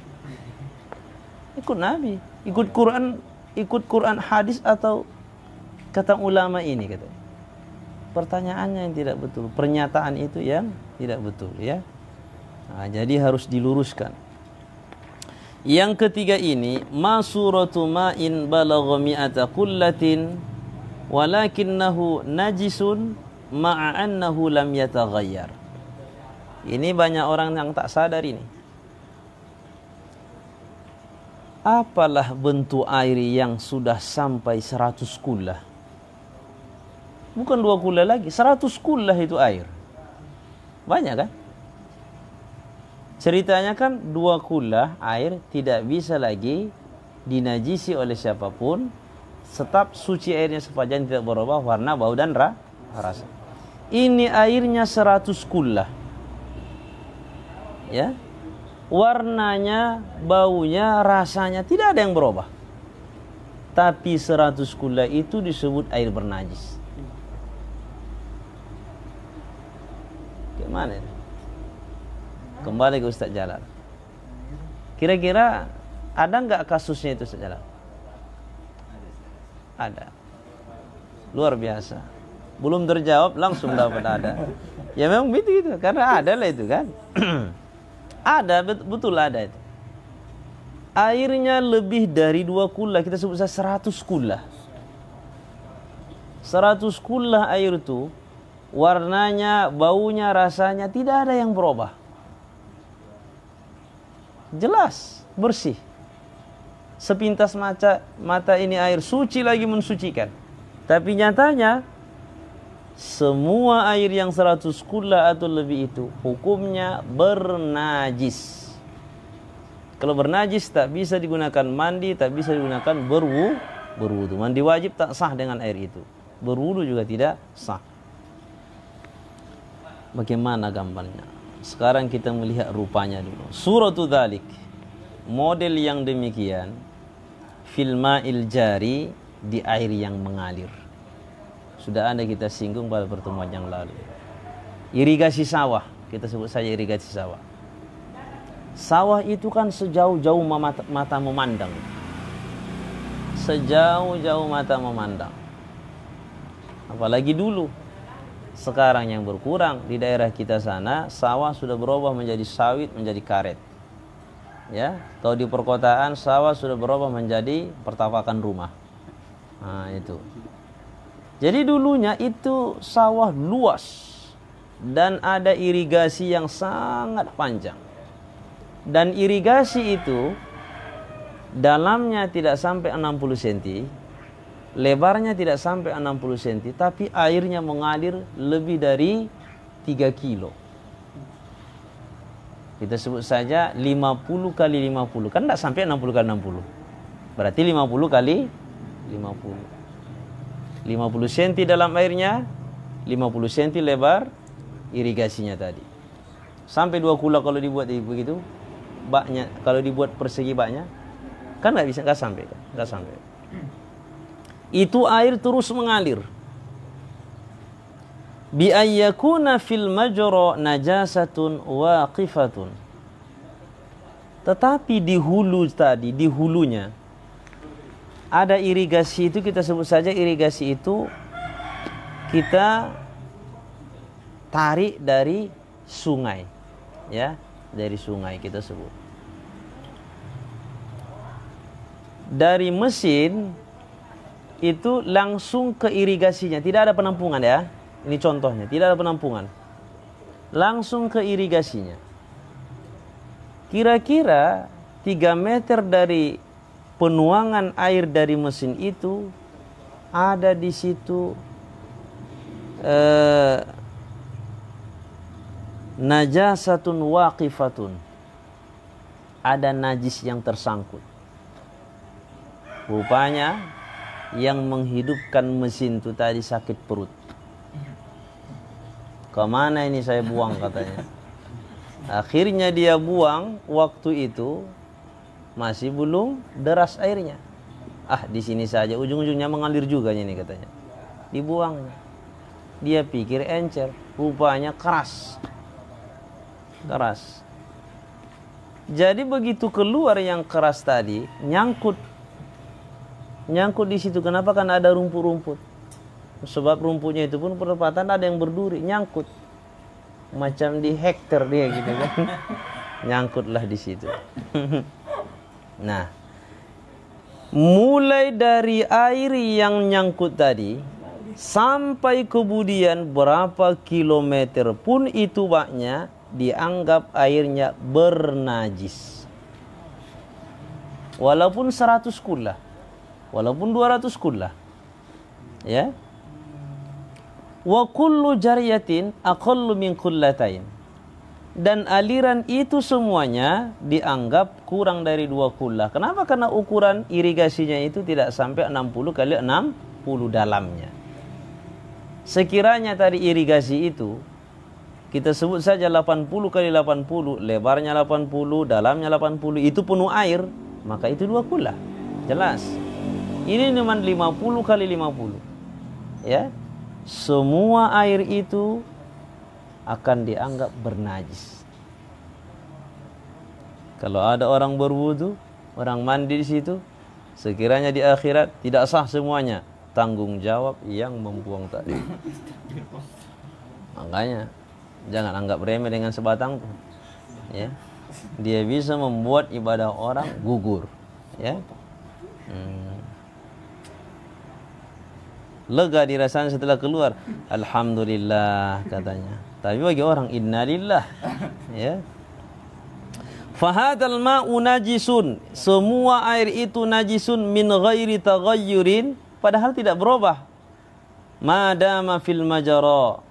Ikut Nabi, ikut Quran hadis atau kata ulama ini katanya. Pertanyaannya yang tidak betul, pernyataan itu yang tidak betul ya. Nah, jadi harus diluruskan. Yang ketiga ini, masuratu ma'in balagha mi'ata kullatin walakinnahu najisun ma'a annahu lam yataghayyar. Ini banyak orang yang tak sadar ini. Apalah bentuk air yang sudah sampai 100 kullah? Bukan 2 kullah lagi, 100 kullah itu air. Banyak kan? Ceritanya kan 2 kullah air tidak bisa lagi dinajisi oleh siapapun. Tetap suci airnya sepanjang tidak berubah warna, bau dan rasa. Ini airnya 100 kullah. Ya. Warnanya, baunya, rasanya tidak ada yang berubah. Tapi 100 kullah itu disebut air bernajis. Gimana ini? Kembali ke Ustaz Jalal. Kira-kira ada nggak kasusnya itu Ustaz Jalal? Ada. Luar biasa. Belum terjawab langsung dapat ada. Ya memang begitu, karena ada lah itu kan. Ada, betul ada itu. Airnya lebih dari 2 kullah, kita sebut saja 100 kullah. 100 kullah air itu, warnanya, baunya, rasanya tidak ada yang berubah. Jelas, bersih. Sepintas mata ini air suci lagi mensucikan. Tapi nyatanya semua air yang 100 kullah atau lebih itu hukumnya bernajis. Kalau bernajis tak bisa digunakan mandi, tak bisa digunakan berwudu. Mandi wajib tak sah dengan air itu. Berwudu juga tidak sah. Bagaimana gambarnya? Sekarang kita melihat rupanya dulu. Suratul Dzalik. Model yang demikian fil ma'il jari, di air yang mengalir. Sudah ada kita singgung pada pertemuan yang lalu. Irigasi sawah, kita sebut saja irigasi sawah. Sawah itu kan sejauh-jauh mata memandang. Sejauh-jauh mata memandang. Apalagi dulu. Sekarang yang berkurang di daerah kita sana, sawah sudah berubah menjadi sawit, menjadi karet. Ya, kalau di perkotaan sawah sudah berubah menjadi pertapakan rumah. Nah, itu. Jadi dulunya itu sawah luas dan ada irigasi yang sangat panjang. Dan irigasi itu dalamnya tidak sampai 60 cm, lebarnya tidak sampai 60 cm, tapi airnya mengalir lebih dari 3 kilo. Kita sebut saja 50 kali 50. Kan tidak sampai 60 kali 60. Berarti 50 kali 50. 50 cm dalam airnya, 50 cm lebar irigasinya tadi. Sampai 2 kula kalau dibuat begitu, baknya kalau dibuat persegi baknya, kan nggak sampai kan? Nggak sampai. Itu air terus mengalir. Bi ayyakuna fil majra najasatun waqifatun. Tetapi di hulu tadi, di hulunya ada irigasi itu, kita sebut saja irigasi itu kita tarik dari sungai. Ya, dari sungai kita sebut. Dari mesin itu langsung ke irigasinya, tidak ada penampungan ya. Ini contohnya, tidak ada penampungan. Langsung ke irigasinya. Kira-kira 3 meter dari penuangan air dari mesin itu ada di situ najasatun waqifatun. Ada najis yang tersangkut. Rupanya yang menghidupkan mesin itu tadi sakit perut. Kemana ini saya buang katanya. Akhirnya dia buang, waktu itu masih belum deras airnya. Ah, di sini saja, ujung-ujungnya mengalir juga ini katanya. Dibuangnya. dia pikir encer, rupanya keras. Keras. Jadi begitu keluar yang keras tadi, nyangkut di situ. Kenapa? Kan ada rumput-rumput. Sebab rumputnya itu pun perempatan ada yang berduri, nyangkut. Macam di hektar dia gitu kan. Nyangkutlah di situ. Nah, mulai dari air yang nyangkut tadi sampai kemudian berapa kilometer pun itu baknya dianggap airnya bernajis. Walaupun 100 kullah, walaupun 200 kullah. Ya. Wa kullu jariyatin aqallu min kullatain. Dan aliran itu semuanya dianggap kurang dari 2 kullah. Kenapa? Karena ukuran irigasinya itu tidak sampai 60 kali 60 dalamnya. Sekiranya tadi irigasi itu kita sebut saja 80 kali 80, lebarnya 80, dalamnya 80, itu penuh air, maka itu 2 kullah. Jelas. Ini cuma 50 kali 50. Ya. Semua air itu akan dianggap bernajis. Kalau ada orang berwudu, orang mandi di situ, sekiranya di akhirat tidak sah semuanya, tanggung jawab yang membuang tadi. Makanya jangan anggap remeh dengan sebatang pun. Ya. Dia bisa membuat ibadah orang gugur. Ya. Lega dirasanya setelah keluar, alhamdulillah katanya. Tapi bagi orang innalillah, ya. Fahadal ma'u najisun, semua air itu najisun min ghairi taghayyurin, padahal tidak berubah. Madama fil majara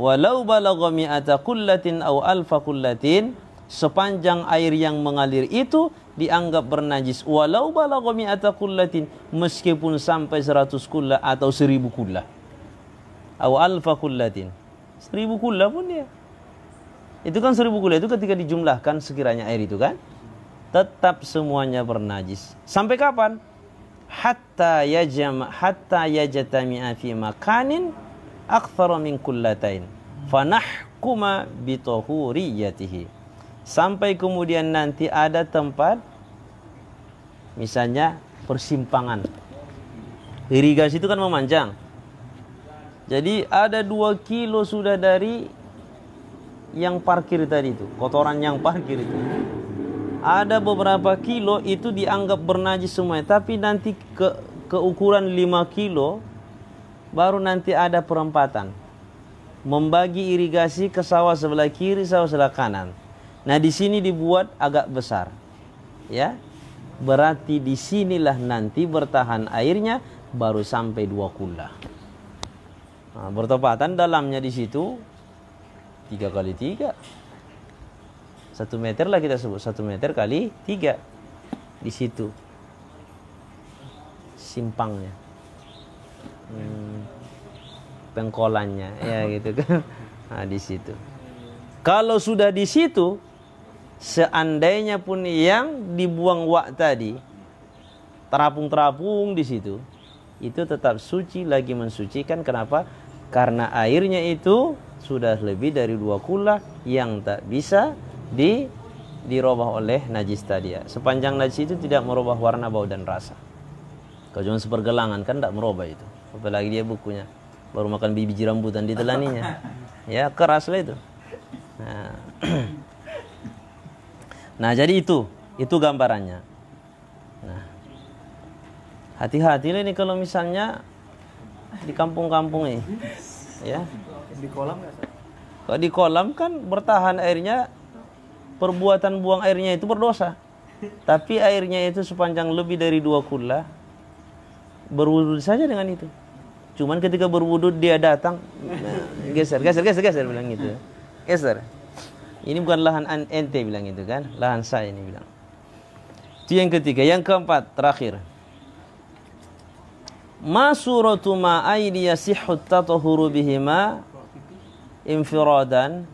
walau balagha mi'ata kullatin aw alfa kullatin, sepanjang air yang mengalir itu dianggap bernajis walau balagha mi'ata kullatin, meskipun sampai 100 kullah atau 1000 kullah. Aw alfa kullatin. 1000 kullah pun dia. Itu kan 1000 kullah itu ketika dijumlahkan sekiranya air itu kan tetap semuanya bernajis. Sampai kapan? Hatta yajtami'a fi makanin akthara min kullatain fanahkuma bi tahuriyatihi. Sampai kemudian nanti ada tempat misalnya persimpangan. Irigasi itu kan memanjang. Jadi ada 2 kilo sudah dari yang parkir tadi itu, kotoran yang parkir itu. Ada beberapa kilo itu dianggap bernajis semuanya, tapi nanti ke ukuran 5 kilo baru nanti ada perempatan. Membagi irigasi ke sawah sebelah kiri, sawah sebelah kanan. Nah, di sini dibuat agak besar. Ya. Berarti di sinilah nanti bertahan airnya baru sampai 2 kullah. Nah, bertepatan dalamnya di situ 3 kali 3. 1 meter lah kita sebut, 1 meter kali 3 di situ simpangnya, pengkolannya, ya gitu kan. Nah, di situ. Kalau sudah di situ, seandainya pun yang dibuang wak tadi terapung-terapung di situ, itu tetap suci lagi mensucikan. Kenapa? Karena airnya itu sudah lebih dari 2 kullah yang tak bisa dirubah oleh najis tadi ya. Sepanjang najis itu tidak merubah warna, bau dan rasa. Kalau cuma sepergelangan kan tidak merubah itu. Apalagi dia bukunya baru makan biji rambutan ditelaninya. Ya keras lah itu. Nah, jadi itu gambarannya. Nah, hati-hati ini kalau misalnya di kampung-kampung ini, ya. Di kolam nggak? Kalau di kolam kan bertahan airnya, perbuatan buang airnya itu berdosa. Tapi airnya itu sepanjang lebih dari 2 kullah, berwudu saja dengan itu. Cuman ketika berwudu dia datang, geser bilang gitu. Geser. Ini bukan lahan ente bilang itu kan, lahan saya ini bilang. Itu yang ketiga. Yang keempat, terakhir. Ma suratu ma aidi yasihhu at-tatahuru bihima infiradan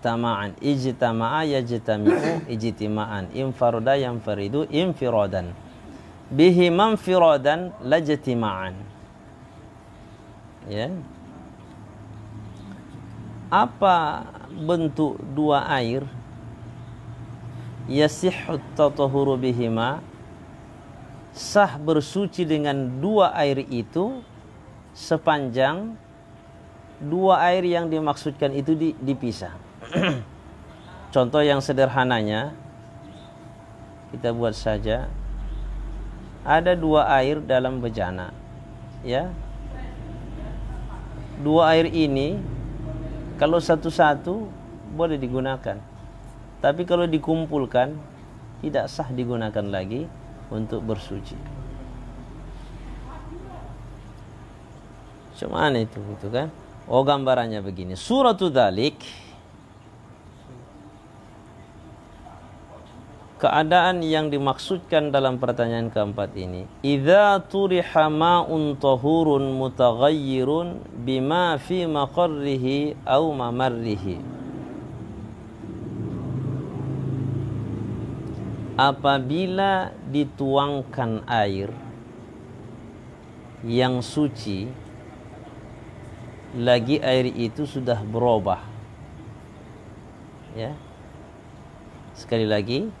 tama'an ijtama'a yajtami'u ijtima'an infarada yanfaridu infiradan. bihi manfiradan lajtima'an. Ya. Apa bentuk dua air? Yasihhu tatahuru bihima, sah bersuci dengan dua air itu sepanjang dua air yang dimaksudkan itu dipisah. Contoh yang sederhananya kita buat saja. Ada dua air dalam bejana, ya. Dua air ini kalau satu-satu boleh digunakan, tapi kalau dikumpulkan tidak sah digunakan lagi untuk bersuci. Cuman itu kan. Oh, gambarannya begini. Suratul Dzalik, keadaan yang dimaksudkan dalam pertanyaan keempat ini, idza turiha ma'un tahurun mutaghayyirun bima fi maqarrihi aw mamarrihi. Apabila dituangkan air yang suci, lagi air itu sudah berubah. Ya. Sekali lagi,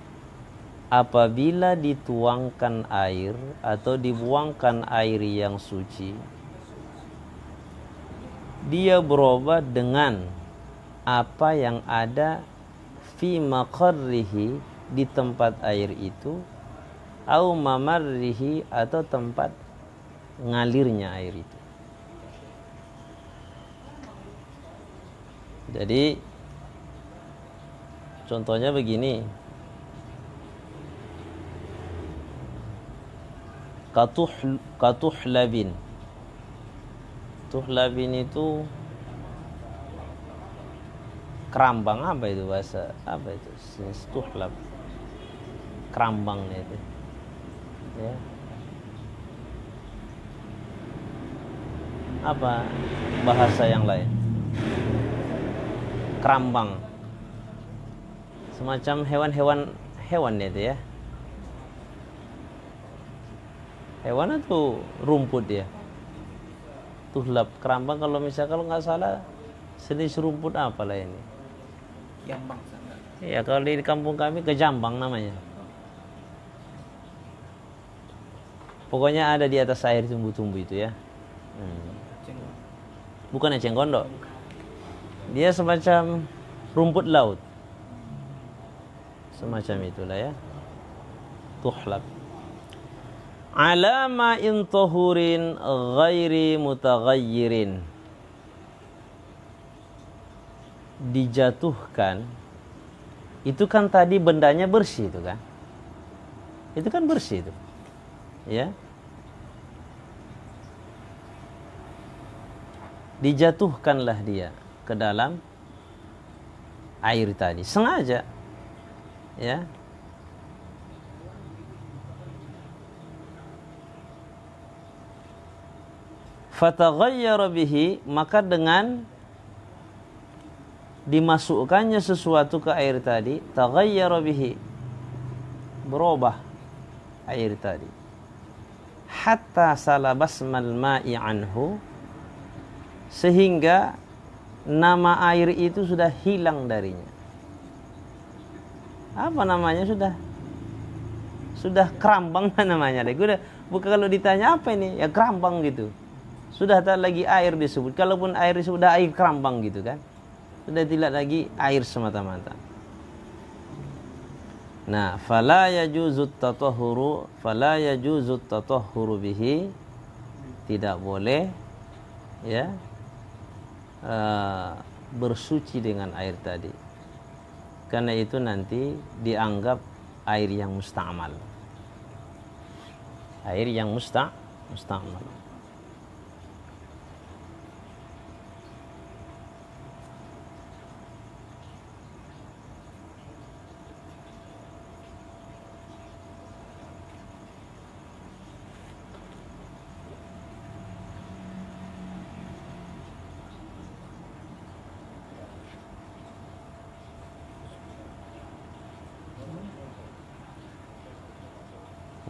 apabila dituangkan air atau dibuangkan air yang suci, dia berubah dengan apa yang ada fi maqarrihi, di tempat air itu, au mamarrihi, atau tempat ngalirnya air itu. Jadi contohnya begini. Katuhlabin. Tuhlabin itu kerambang, apa itu bahasa? Apa itu? Tuhlab. Kerambangnya itu. Ya. Apa bahasa yang lain? Kerambang. Semacam hewan itu ya. Hewan atau rumput ya. Tuhlab, kerambang, kalau nggak salah jenis rumput apa lah ini? Jambang. Ya, kalau di kampung kami kejambang namanya. Pokoknya ada di atas air tumbuh-tumbuh itu ya. Bukan eceng gondok. Dia semacam rumput laut. Semacam itulah ya. Tuhlab. Ala ma'in tahurin ghairi mutaghayyirin. Dijatuhkan. Itu kan tadi bendanya bersih itu kan. Itu kan bersih itu. Ya. Dijatuhkanlah dia ke dalam air tadi sengaja, ya. Fataghayyara bihi, maka dengan dimasukkannya sesuatu ke air tadi, taghayyara bihi, berubah air tadi, hatta salabasmal ma'i anhu, sehingga nama air itu sudah hilang darinya. Apa namanya? Sudah kerambang namanya. Bukan kalau ditanya apa ini, ya kerambang gitu. Sudah tak lagi air disebut. Kalaupun air sudah air kerambang gitu kan. Sudah tidak lagi air semata-mata. Nah, fala yajuzut tatahhuru bihi, tidak boleh ya bersuci dengan air tadi, karena itu nanti dianggap air yang musta'mal, air yang musta'mal.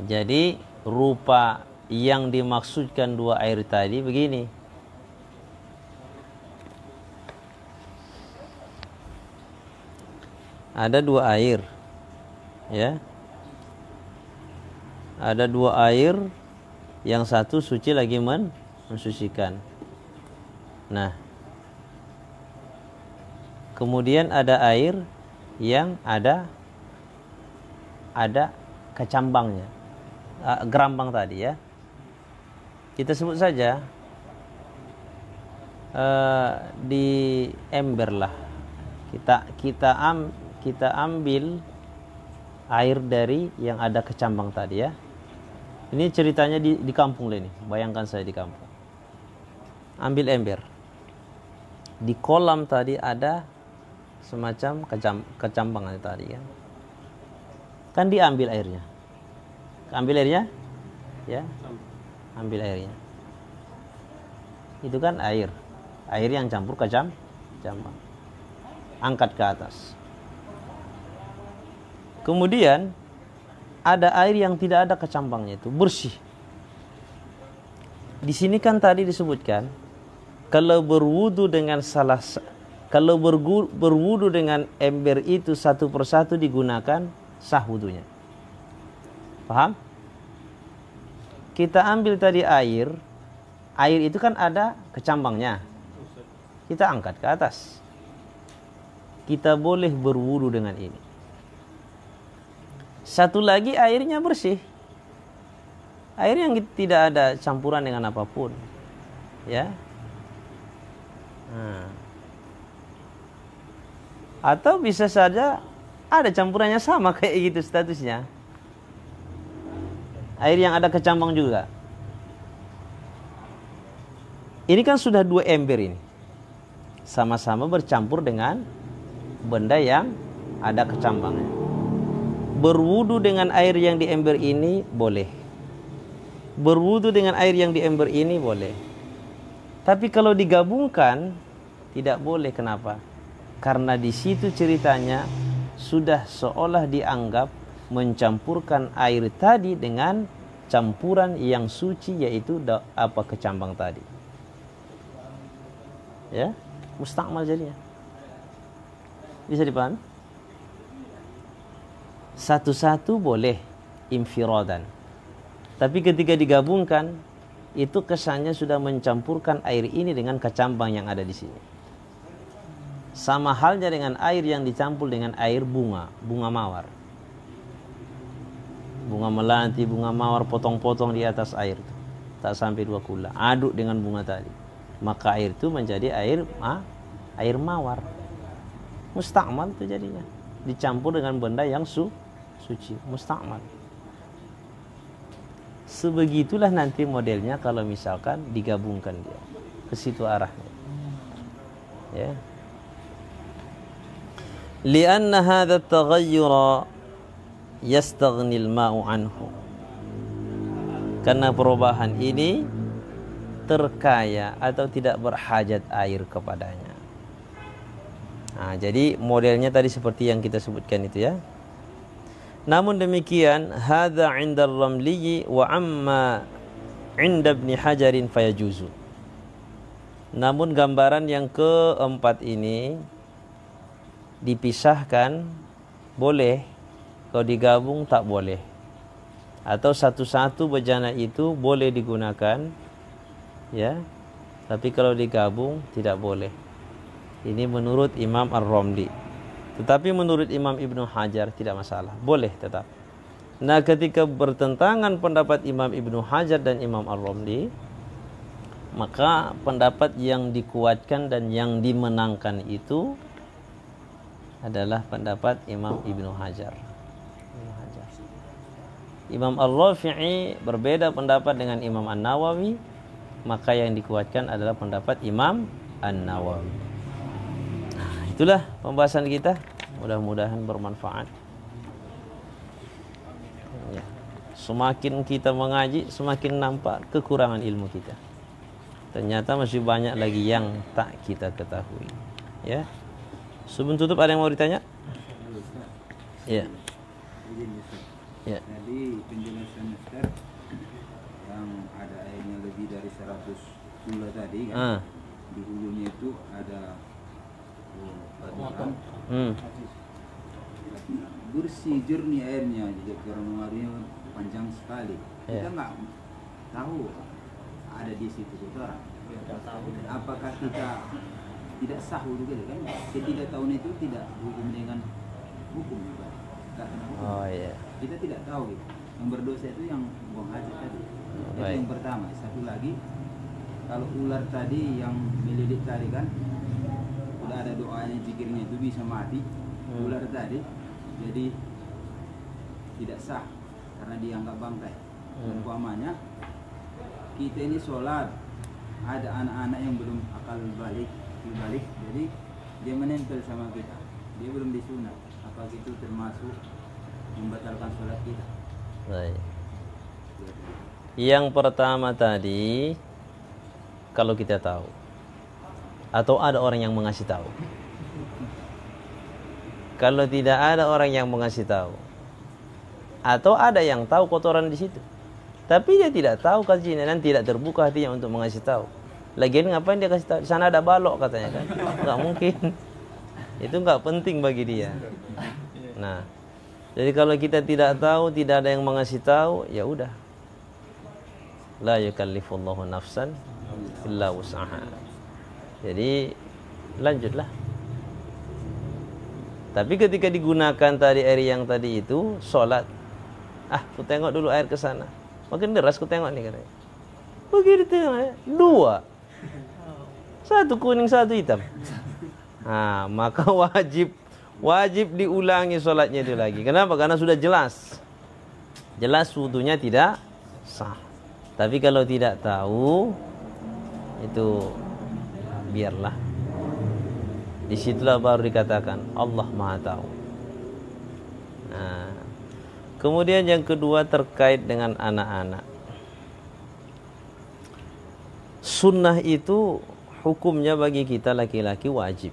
Jadi rupa yang dimaksudkan dua air tadi begini. Ada dua air, ya. Ada dua air, yang satu suci lagi mensucikan. Nah, kemudian ada air yang ada kecambangnya, gerambang tadi ya. Kita sebut saja di ember lah. Kita ambil air dari yang ada kecambang tadi ya. Ini ceritanya di kampung lah ini. Bayangkan saya di kampung. Ambil ember. Di kolam tadi ada semacam kecambang tadi kan. Kan diambil airnya. Ambil airnya? Ya. Ambil airnya. Itu kan air. Air yang campur kecambang. Angkat ke atas. Kemudian ada air yang tidak ada kecambangnya, itu bersih. Di sini kan tadi disebutkan kalau berwudu dengan berwudu dengan ember itu satu persatu digunakan sah wudunya. Paham? Kita ambil tadi air itu kan ada kecambangnya. Kita angkat ke atas. Kita boleh berwudu dengan ini. Satu lagi airnya bersih. Air yang tidak ada campuran dengan apapun. Ya. Atau bisa saja ada campurannya sama kayak gitu statusnya. Air yang ada kecambang juga. Ini kan sudah dua ember ini. Sama-sama bercampur dengan benda yang ada kecambangnya. Berwudu dengan air yang di ember ini boleh. Berwudu dengan air yang di ember ini boleh. Tapi kalau digabungkan tidak boleh. Kenapa? Karena di situ ceritanya sudah seolah dianggap mencampurkan air tadi dengan campuran yang suci, yaitu kecambang tadi. Ya, mustakmal jadinya. Bisa dipahami? Satu-satu boleh infiradan. Tapi ketika digabungkan, itu kesannya sudah mencampurkan air ini dengan kecambang yang ada di sini. Sama halnya dengan air yang dicampur dengan air bunga mawar. Bunga melati, bunga mawar potong-potong di atas air itu. Tak sampai 2 kula. Aduk dengan bunga tadi. Maka air itu menjadi air mawar. Mustakmal itu jadinya. Dicampur dengan benda yang suci, mustakmal. Sebegitulah nanti modelnya kalau misalkan digabungkan dia. Ke situ arahnya. Ya. Lianna hadha at-taghayyura yastaghni al-ma'u anhu. Karena perubahan ini terkaya atau tidak berhajat air kepadanya. Nah, jadi modelnya tadi seperti yang kita sebutkan itu ya. Namun demikian, hadza 'inda ar-Ramli wa amma 'inda Ibnu Hajarin fayajuzu. Namun gambaran yang keempat ini dipisahkan boleh, kalau digabung tak boleh. Atau satu-satu bejana itu boleh digunakan, ya. Tapi kalau digabung tidak boleh. Ini menurut Imam Ar-Ramli. Tetapi menurut Imam Ibnu Hajar tidak masalah, boleh tetap. Nah, ketika bertentangan pendapat Imam Ibnu Hajar dan Imam Ar-Ramli, maka pendapat yang dikuatkan dan yang dimenangkan itu adalah pendapat Imam Ibnu Hajar. Imam Ar-Rafi'i berbeda pendapat dengan Imam An-Nawawi, maka yang dikuatkan adalah pendapat Imam An-Nawawi. Itulah pembahasan kita. Mudah-mudahan bermanfaat. Ya. Semakin kita mengaji, semakin nampak kekurangan ilmu kita. Ternyata masih banyak lagi yang tak kita ketahui. Ya. Sebelum tutup ada yang mau ditanya? Ya. Izin, Ustaz. Ya. Tadi penjelasan Ustaz yang ada airnya lebih dari 100 sula tadi kan, di hulunya itu ada batuan, bersih jernih airnya, jadi keranwarnya panjang sekali. Kita nggak tahu ada di situ kotoran. Apakah kita tidak sah wudhu gitu kan? Ketidaktahuan itu tidak berhubung dengan hukum juga. Oh iya. Kita tidak tahu gitu. Yang berdosa itu yang buang hajat tadi. Itu Baik. yang pertama. Satu lagi, kalau ular tadi yang melilit tadi kan, udah ada doanya, zikirnya itu bisa mati. Ular tadi, jadi tidak sah karena dianggap bangkai. Umpamanya kita ini sholat, ada anak-anak yang belum akal balik, jadi dia menempel sama kita, dia belum disunat. Apakah itu termasuk membatalkan sholat kita? Baik. Yang pertama tadi, kalau kita tahu atau ada orang yang mengasih tahu. Kalau tidak ada orang yang mengasih tahu, atau ada yang tahu kotoran di situ, tapi dia tidak tahu kajian dan tidak terbuka hatinya untuk mengasih tahu. Lagian ngapain dia kasih tahu? Di sana ada balok katanya kan? Nggak mungkin. Itu nggak penting bagi dia. Nah, jadi kalau kita tidak tahu, tidak ada yang mengasih tahu, ya udah. La yukallifullahu nafsan illa wus'aha. Jadi lanjutlah. Tapi ketika digunakan tadi air yang tadi itu sholat, ku tengok dulu air ke sana. Makin deras ku tengok nih katanya. Begitu tengok, dua. Satu kuning, satu hitam. Nah, maka wajib diulangi sholatnya itu lagi. Kenapa? Karena sudah jelas. Jelas wudunya tidak sah. Tapi kalau tidak tahu, itu biarlah. Disitulah baru dikatakan Allah Maha Tahu. Nah, kemudian yang kedua terkait dengan anak-anak. Sunnah itu hukumnya bagi kita laki-laki wajib.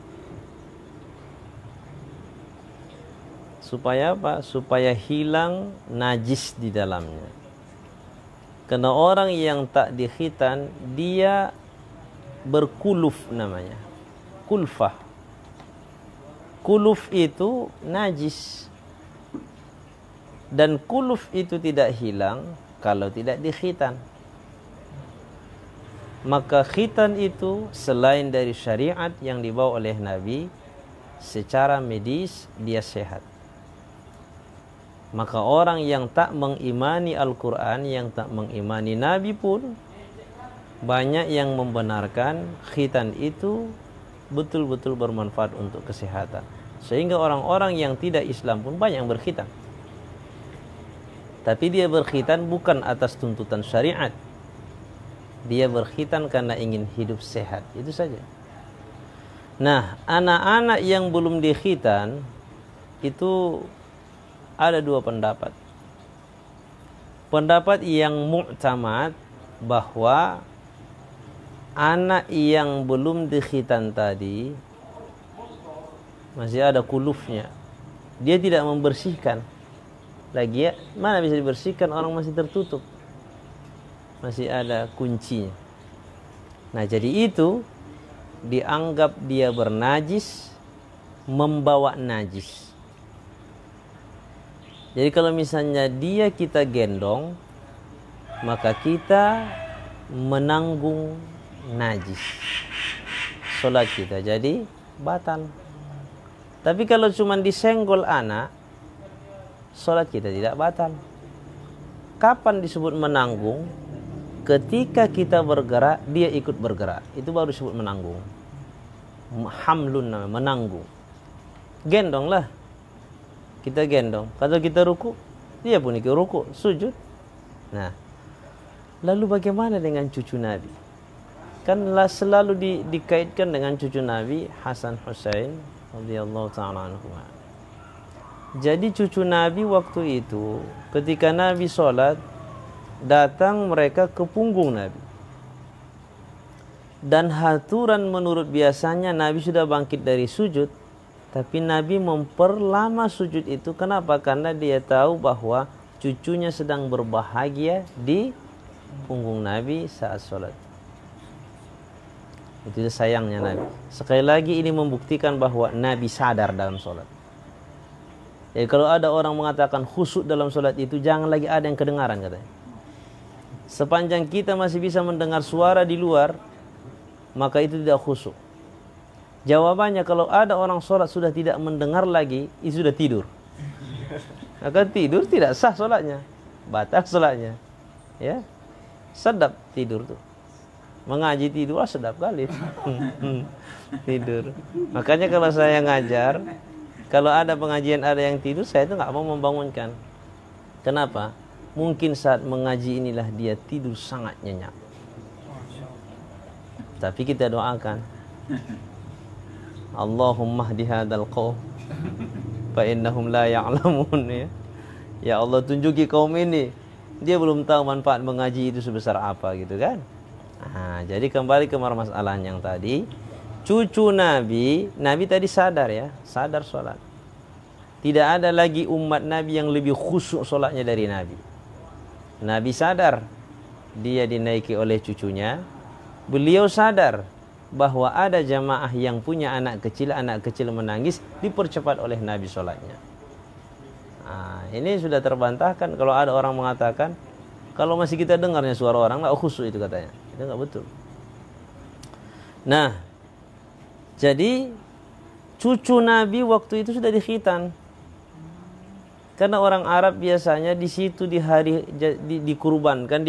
Supaya apa? Supaya hilang najis di dalamnya. Karena orang yang tak dikhitan, dia berkuluf namanya. Kulfah. Kuluf itu najis. Dan kuluf itu tidak hilang kalau tidak dikhitan. Maka khitan itu selain dari syariat yang dibawa oleh Nabi, secara medis dia sehat. Maka orang yang tak mengimani Al-Quran, yang tak mengimani Nabi pun, banyak yang membenarkan khitan itu betul-betul bermanfaat untuk kesehatan. Sehingga orang-orang yang tidak Islam pun banyak yang berkhitan. Tapi dia berkhitan bukan atas tuntutan syariat. Dia berkhitan karena ingin hidup sehat. Itu saja. Nah, anak-anak yang belum dikhitan itu ada dua pendapat. Pendapat yang mu'tamad bahwa anak yang belum dikhitan tadi masih ada kulufnya. Dia tidak membersihkan. Lagi ya, mana bisa dibersihkan, orang masih tertutup. Masih ada kuncinya. Nah, jadi itu dianggap dia bernajis, membawa najis. Jadi kalau misalnya dia kita gendong, maka kita menanggung najis. Salat kita jadi batal. Tapi kalau cuma disenggol anak, salat kita tidak batal. Kapan disebut menanggung? Ketika kita bergerak, dia ikut bergerak. Itu baru disebut menanggung. Hamlun namanya, menanggung. Gendonglah. Kita gendong. Kalau kita ruku, dia pun ikut ruku, sujud. Nah, lalu bagaimana dengan cucu Nabi? Kan selalu dikaitkan dengan cucu Nabi, Hasan Husain radhiyallahu ta'ala anhuma. Jadi cucu Nabi waktu itu, ketika Nabi sholat, datang mereka ke punggung Nabi. Dan haturan menurut biasanya Nabi sudah bangkit dari sujud, tapi Nabi memperlama sujud itu. Kenapa? Karena dia tahu bahwa cucunya sedang berbahagia di punggung Nabi saat sholat. Itu sayangnya Nabi. Sekali lagi ini membuktikan bahwa Nabi sadar dalam sholat. Jadi kalau ada orang mengatakan khusyuk dalam sholat itu, jangan lagi ada yang kedengaran katanya. Sepanjang kita masih bisa mendengar suara di luar, maka itu tidak khusyuk. Jawabannya kalau ada orang sholat sudah tidak mendengar lagi, itu sudah tidur. Maka tidur tidak sah sholatnya, batal sholatnya. Ya, sedap tidur tuh. Mengaji tidur sedap kali. Tidur. Makanya kalau saya ngajar, kalau ada pengajian ada yang tidur, saya itu nggak mau membangunkan. Kenapa? Mungkin saat mengaji inilah dia tidur sangat nyenyak. Tapi kita doakan, Allahumma hdi hadzal qaum fa innahum la ya'lamun, ya. Ya Allah, tunjuki kaum ini, dia belum tahu manfaat mengaji itu sebesar apa, gitu kan. Nah, jadi kembali ke masalah yang tadi, cucu Nabi tadi sadar, ya, sadar sholat. Tidak ada lagi umat Nabi yang lebih khusyuk sholatnya dari Nabi. Nabi sadar dia dinaiki oleh cucunya. Beliau sadar bahwa ada jamaah yang punya anak kecil menangis, dipercepat oleh Nabi sholatnya. Nah, ini sudah terbantahkan kalau ada orang mengatakan kalau masih kita dengarnya suara orang nggak khusyuk, itu katanya. Itu nggak betul. Nah, jadi cucu Nabi waktu itu sudah dikhitan. Karena orang Arab biasanya di situ di hari dikurbankan,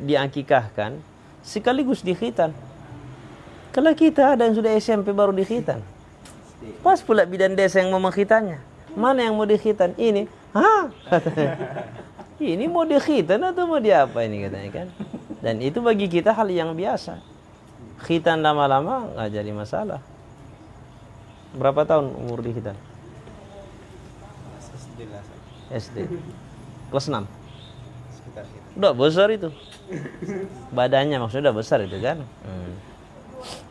diakikahkan sekaligus dikhitan. Kalau kita ada yang sudah SMP baru dikhitan, pas pula bidan desa yang mau mengkhitannya. Mana yang mau dikhitan? Ini, katanya. Ini mau dikhitan atau mau diapa ini, katanya kan? Dan itu bagi kita hal yang biasa. Khitan lama-lama nggak jadi masalah. Berapa tahun umur dikhitan? SD. Kelas 6. Sekitar situ. Udah besar itu. Badannya maksudnya udah besar itu kan.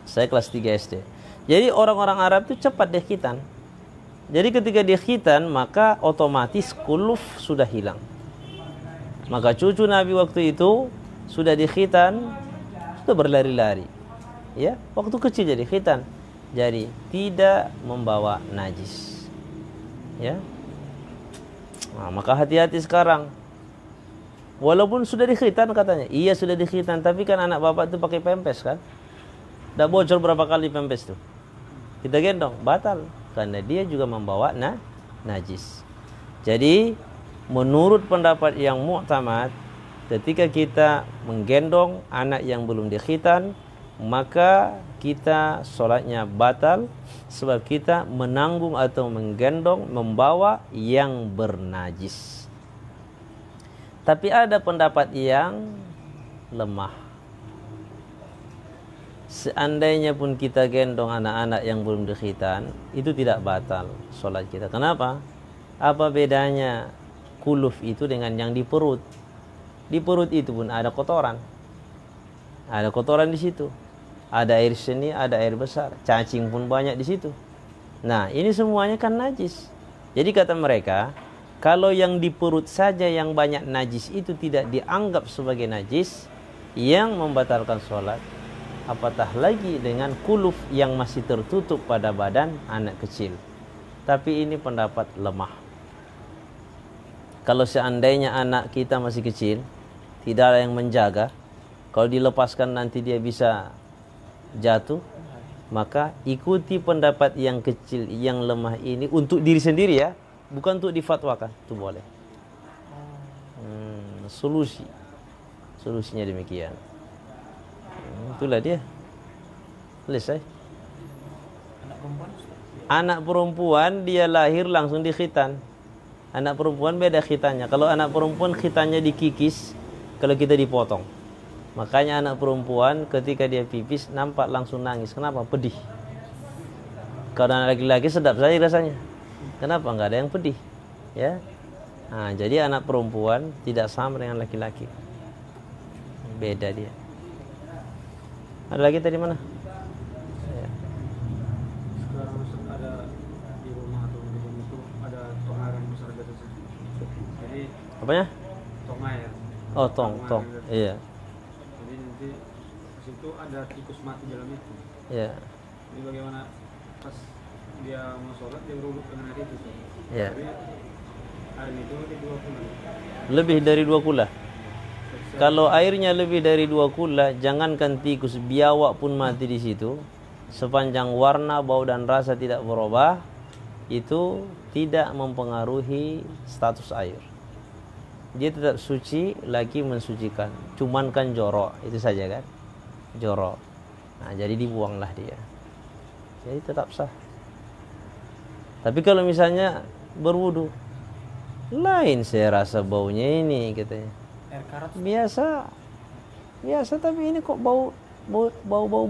Saya kelas 3 SD. Jadi orang-orang Arab itu cepat dia khitan. Jadi ketika dia khitan, maka otomatis kuluf sudah hilang. Maka cucu Nabi waktu itu sudah dikhitan, sudah berlari-lari. Ya, waktu kecil jadi khitan. Jadi tidak membawa najis. Ya. Nah, maka hati-hati sekarang. Walaupun sudah dikhitan katanya, iya sudah dikhitan, tapi kan anak bapak itu pakai pempes kan? Udah bocor berapa kali pempes tuh? Kita gendong, batal. Karena dia juga membawa najis. Jadi, menurut pendapat yang mu'tamad, ketika kita menggendong anak yang belum dikhitan, maka kita sholatnya batal, sebab kita menanggung atau menggendong, membawa yang bernajis. Tapi ada pendapat yang lemah. Seandainya pun kita gendong anak-anak yang belum dikhitan, itu tidak batal sholat kita. Kenapa? Apa bedanya kuluf itu dengan yang di perut? Di perut itu pun ada kotoran. Ada kotoran di situ. Ada air seni, ada air besar. Cacing pun banyak di situ. Nah, ini semuanya kan najis. Jadi kata mereka, kalau yang di perut saja yang banyak najis itu tidak dianggap sebagai najis yang membatalkan sholat, apatah lagi dengan kuluf yang masih tertutup pada badan anak kecil. Tapi ini pendapat lemah. Kalau seandainya anak kita masih kecil, tidak ada yang menjaga, kalau dilepaskan nanti dia bisa jatuh, maka ikuti pendapat yang kecil, yang lemah ini untuk diri sendiri, ya, bukan untuk difatwakan. Itu boleh. Solusinya demikian. Itulah dia. Selesai. Anak perempuan dia lahir langsung dikhitan. Anak perempuan beda khitannya. Kalau anak perempuan khitannya dikikis, kalau kita dipotong. Makanya anak perempuan ketika dia pipis nampak langsung nangis. Kenapa? Pedih. Kalau anak laki-laki sedap saja rasanya. Kenapa? Enggak ada yang pedih. Ya. Nah, jadi anak perempuan tidak sama dengan laki-laki. Beda dia. Ada lagi tadi mana? Ya. Sekarang ada di rumah atau di rumah itu ada tong air yang besar gitu. Jadi Apanya? tong air. Oh, tong. Iya. Nanti pas itu ada tikus mati dalam itu. Ya. Jadi bagaimana pas dia mau sholat dia berwudu dengan air itu. Ya. Tapi air itu ada 2 kula. Lebih dari 2 kula. Kalau airnya lebih dari 2 kula, jangankan tikus, biawak pun mati di situ. Sepanjang warna, bau dan rasa tidak berubah, itu tidak mempengaruhi status air. Dia tetap suci, lagi mensucikan. Cuman kan jorok, itu saja kan. Jorok. Nah, jadi dibuanglah dia. Jadi tetap sah. Tapi kalau misalnya berwudu, lain saya rasa baunya ini katanya. Air karat Biasa tapi ini kok bau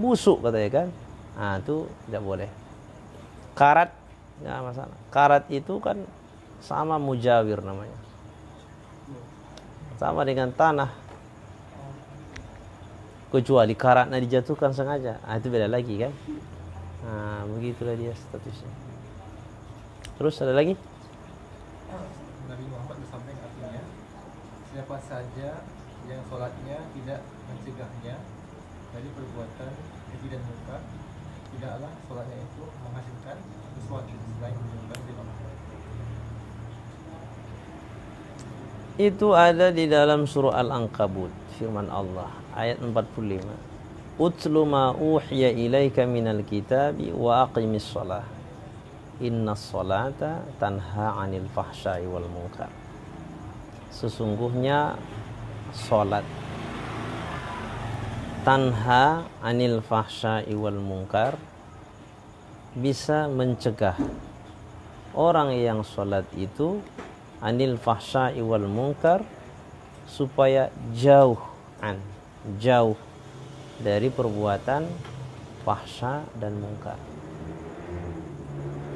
busuk katanya kan. Nah, itu tidak boleh. Karat enggak masalah. Karat itu kan sama mujawir namanya. Sama dengan tanah. Kecuali karatnya dijatuhkan sengaja. Nah, itu beda lagi kan. Nah, begitulah dia statusnya. Terus ada lagi? Nabi Muhammad bersampaikan artinya, siapa saja yang sholatnya tidak mencegahnya dari perbuatan keji dan munkar, tidaklah sholatnya itu menghasilkan sesuatu selain menyembah di Allah. Itu ada di dalam surah Al-Ankabut, firman Allah ayat 45. Utlu ma uhiya ilaika minal kitabi wa aqimis shalah. Innas salata tanha 'anil fahsya'i wal munkar. Sesungguhnya salat tanha 'anil fahsya'i wal munkar, bisa mencegah orang yang salat itu anil fahsya'i wal munkar, supaya jauh dari perbuatan fahsya dan munkar.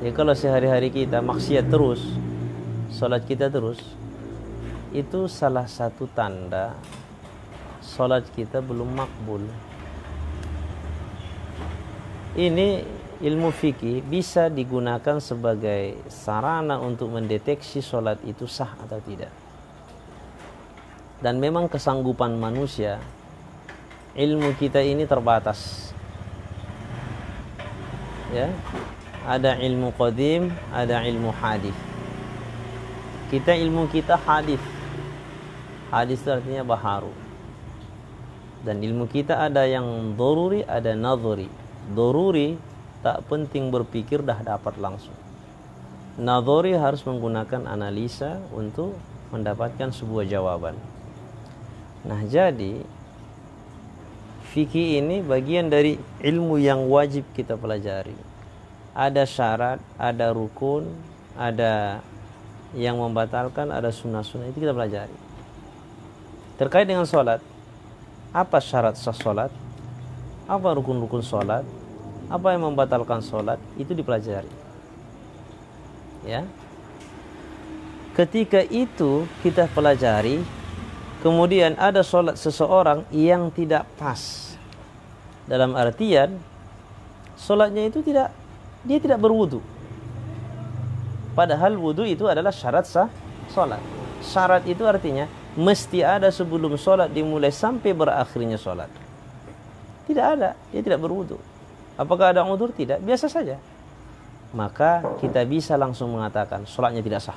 Ya, kalau sehari-hari kita maksiat terus, salat kita terus, itu salah satu tanda salat kita belum makbul. Ini ilmu fikih bisa digunakan sebagai sarana untuk mendeteksi salat itu sah atau tidak. Dan memang kesanggupan manusia, ilmu kita ini terbatas. Ya, ada ilmu qadim, ada ilmu hadis. Ilmu kita hadis. Hadis itu artinya baharu. Dan ilmu kita ada yang doruri, ada nadhuri. Doruri tak penting berpikir, dah dapat langsung. Nadhuri harus menggunakan analisa untuk mendapatkan sebuah jawaban. Nah, jadi fikih ini bagian dari ilmu yang wajib kita pelajari. Ada syarat, ada rukun, ada yang membatalkan, ada sunnah-sunnah, itu kita pelajari. Terkait dengan sholat, apa syarat sah sholat, apa rukun-rukun sholat, apa yang membatalkan sholat, itu dipelajari. Ya, ketika itu kita pelajari, kemudian ada sholat seseorang yang tidak pas, dalam artian sholatnya itu dia tidak berwudu, padahal wudu itu adalah syarat sah sholat. Syarat itu artinya mesti ada sebelum sholat dimulai sampai berakhirnya sholat. Tidak ada, dia tidak berwudu. Apakah ada udzur? Tidak, biasa saja. Maka kita bisa langsung mengatakan sholatnya tidak sah.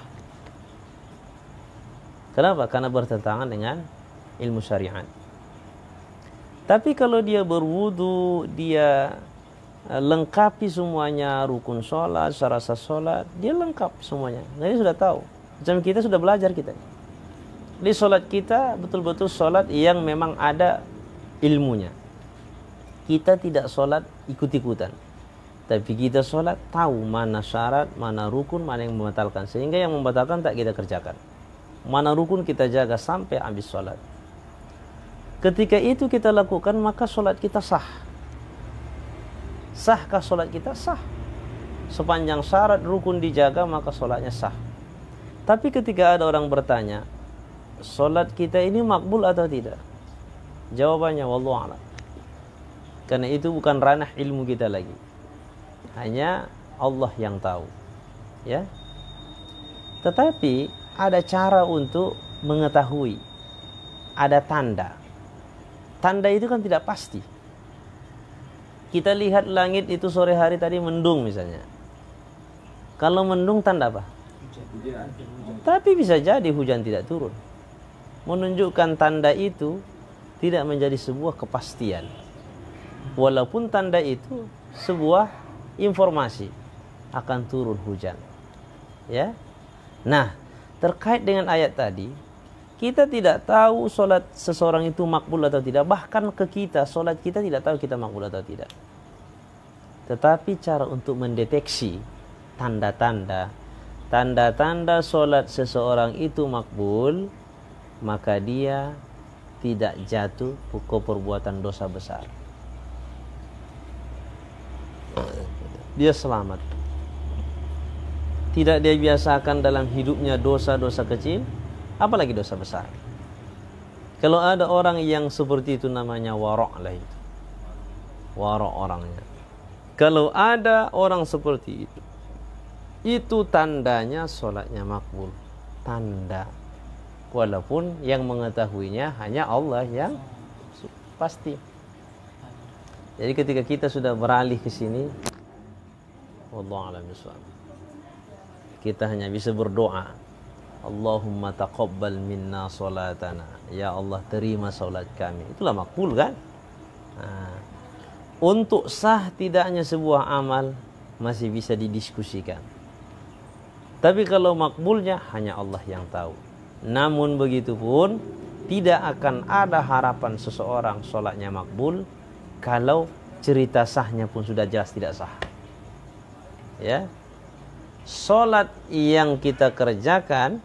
Kenapa? Karena bertentangan dengan ilmu syariat. Tapi kalau dia berwudu, dia lengkapi semuanya, rukun sholat, syarat sah sholat, dia lengkap semuanya. Nah, dia sudah tahu. Macam kita sudah belajar kita. Di sholat kita betul-betul sholat yang memang ada ilmunya. Kita tidak sholat ikut-ikutan, tapi kita sholat tahu mana syarat, mana rukun, mana yang membatalkan. Sehingga yang membatalkan tak kita kerjakan. Mana rukun kita jaga sampai habis sholat. Ketika itu kita lakukan, maka sholat kita sah. Sahkah sholat kita? Sah. Sepanjang syarat rukun dijaga, maka sholatnya sah. Tapi ketika ada orang bertanya, sholat kita ini makbul atau tidak? Jawabannya wallahu a'lam. Karena itu bukan ranah ilmu kita lagi. Hanya Allah yang tahu. Ya. Tetapi ada cara untuk mengetahui. Ada tanda. tanda itu kan tidak pasti. Kita lihat langit itu sore hari tadi mendung misalnya. Kalau mendung tanda apa? Hujan. Tapi bisa jadi hujan tidak turun. Menunjukkan tanda itu tidak menjadi sebuah kepastian. Walaupun tanda itu sebuah informasi akan turun hujan. Ya. Nah, terkait dengan ayat tadi, kita tidak tahu solat seseorang itu makbul atau tidak. Bahkan ke kita, solat kita tidak tahu kita makbul atau tidak. Tetapi cara untuk mendeteksi tanda-tanda solat seseorang itu makbul, maka dia tidak jatuh ke perbuatan dosa besar. Dia selamat. Tidak dia biasakan dalam hidupnya dosa-dosa kecil, apalagi dosa besar. Kalau ada orang yang seperti itu namanya warok lah itu. Warok orangnya. Kalau ada orang seperti itu tandanya solatnya makbul. Tanda. Walaupun yang mengetahuinya hanya Allah yang pasti. Jadi ketika kita sudah beralih ke sini, wallahu a'lam bishawab, kita hanya bisa berdoa, Allahumma taqabbal minna salatana. Ya Allah, terima salat kami. Itulah makbul kan? Nah, untuk sah tidaknya sebuah amal masih bisa didiskusikan. Tapi kalau makbulnya hanya Allah yang tahu. Namun begitu pun tidak akan ada harapan seseorang solatnya makbul kalau cerita sahnya pun sudah jelas tidak sah. Ya. Solat yang kita kerjakan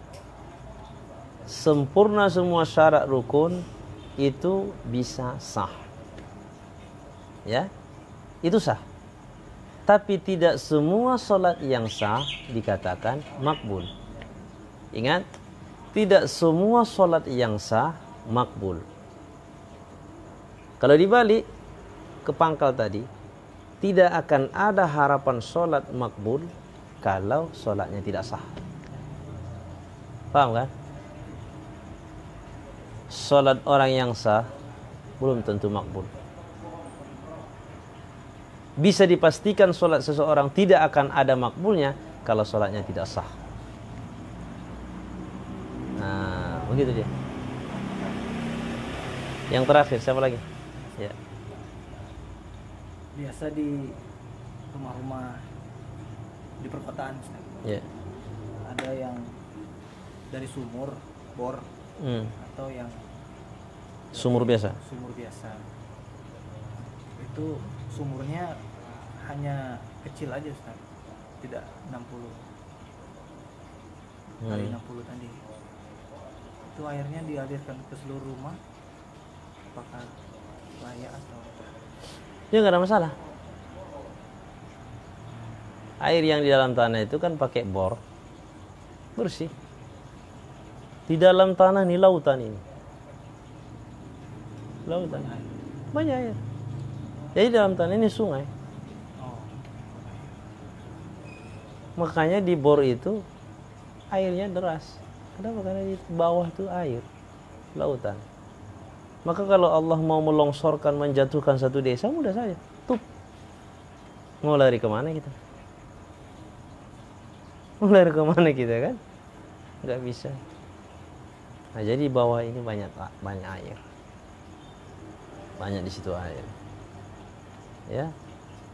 sempurna semua syarat rukun itu bisa sah. Ya. Itu sah. Tapi tidak semua solat yang sah dikatakan makbul. Ingat, tidak semua solat yang sah makbul. Kalau dibalik ke pangkal tadi, tidak akan ada harapan solat makbul kalau solatnya tidak sah. Paham kan? Solat orang yang sah belum tentu makbul. Bisa dipastikan solat seseorang tidak akan ada makbulnya kalau solatnya tidak sah. Nah, begitu dia. Yang terakhir siapa lagi? Ya. Biasa di rumah-rumah di perkotaan, Ya. ada yang dari sumur, bor, atau yang Sumur biasa. sumur biasa. Itu sumurnya hanya kecil aja, Ustaz. Tidak 60 kali 60 tadi. Itu airnya dialirkan ke seluruh rumah. Apakah layak atau Ya nggak ada masalah. Air yang di dalam tanah itu kan pakai bor, bersih. Di dalam tanah ini lautan ini, lautan banyak air. Jadi dalam tanah ini sungai. Makanya di bor itu airnya deras. Kenapa? Karena di bawah itu air lautan. Maka kalau Allah mau melongsorkan, menjatuhkan satu desa, mudah saja. Tup. Mau lari kemana kita? Mau lari kemana kita kan? Nggak bisa. Nah, jadi di bawah ini banyak air. Banyak di situ air. Ya.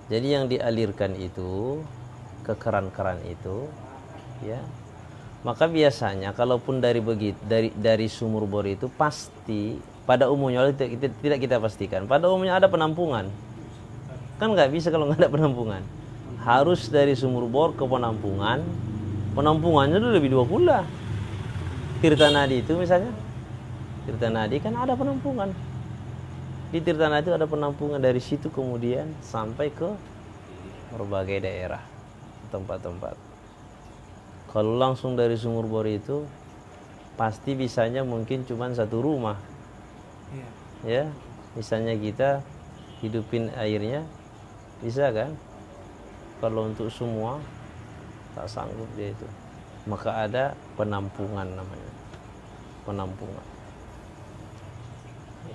Jadi yang dialirkan itu ke keran-keran itu, ya. Maka biasanya kalaupun dari sumur bor itu pasti pada umumnya tidak kita pastikan. Pada umumnya ada penampungan. Kan nggak bisa kalau nggak ada penampungan. Harus dari sumur bor ke penampungan. Penampungannya itu lebih 2 pula. Tirta Nadi itu misalnya. Tirta Nadi kan ada penampungan. Di Tirta Nadi itu ada penampungan, dari situ kemudian sampai ke berbagai daerah, tempat-tempat. Kalau langsung dari sumur bor itu pasti bisanya mungkin cuma satu rumah. Ya, misalnya kita hidupin airnya bisa kan? Kalau untuk semua tak sanggup dia itu. Maka ada penampungan namanya. Penampungan.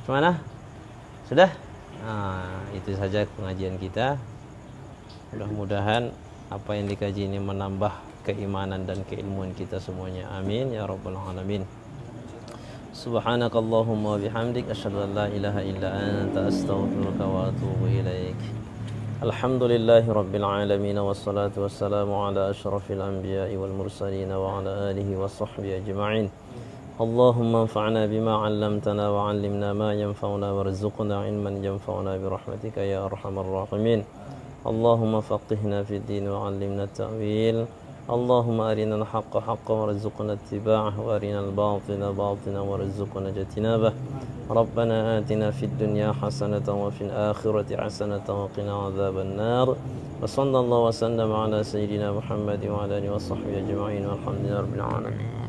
Gimana? Sudah? Itu saja pengajian kita. Mudah-mudahan apa yang dikaji ini menambah keimanan dan keilmuan kita semuanya. Amin ya rabbal alamin. Subhanakallahumma bihamdik asyhadu an la ilaha illa anta astaghfiruka wa atubu ilaik. Alhamdulillahi rabbil alamin wassalatu wassalamu ala asyrafil anbiya'i wal mursalin wa ala alihi wa sahbihi ajma'in. Allahumma anfa'na bima 'allamtana wa 'allimna ma yanfa'una warzuqna 'ilman yanfa'una bi rahmatika ya arhamar rahimin. Allahumma faqihna fid din wa 'allimna at-ta'wil. Allahumma arina al-haqqa haqqan warzuqna ittiba'ah wa arina al-batila batilan warzuqna ijtinabah. Rabbana atina fid dunya hasanatan wa fil akhirati hasanatan wa qina 'adzaban nar. Wa sallallahu wa sallama ala sayyidina Muhammad wa ala alihi wa sahbihi ajma'in walhamdulillahi rabbil alamin.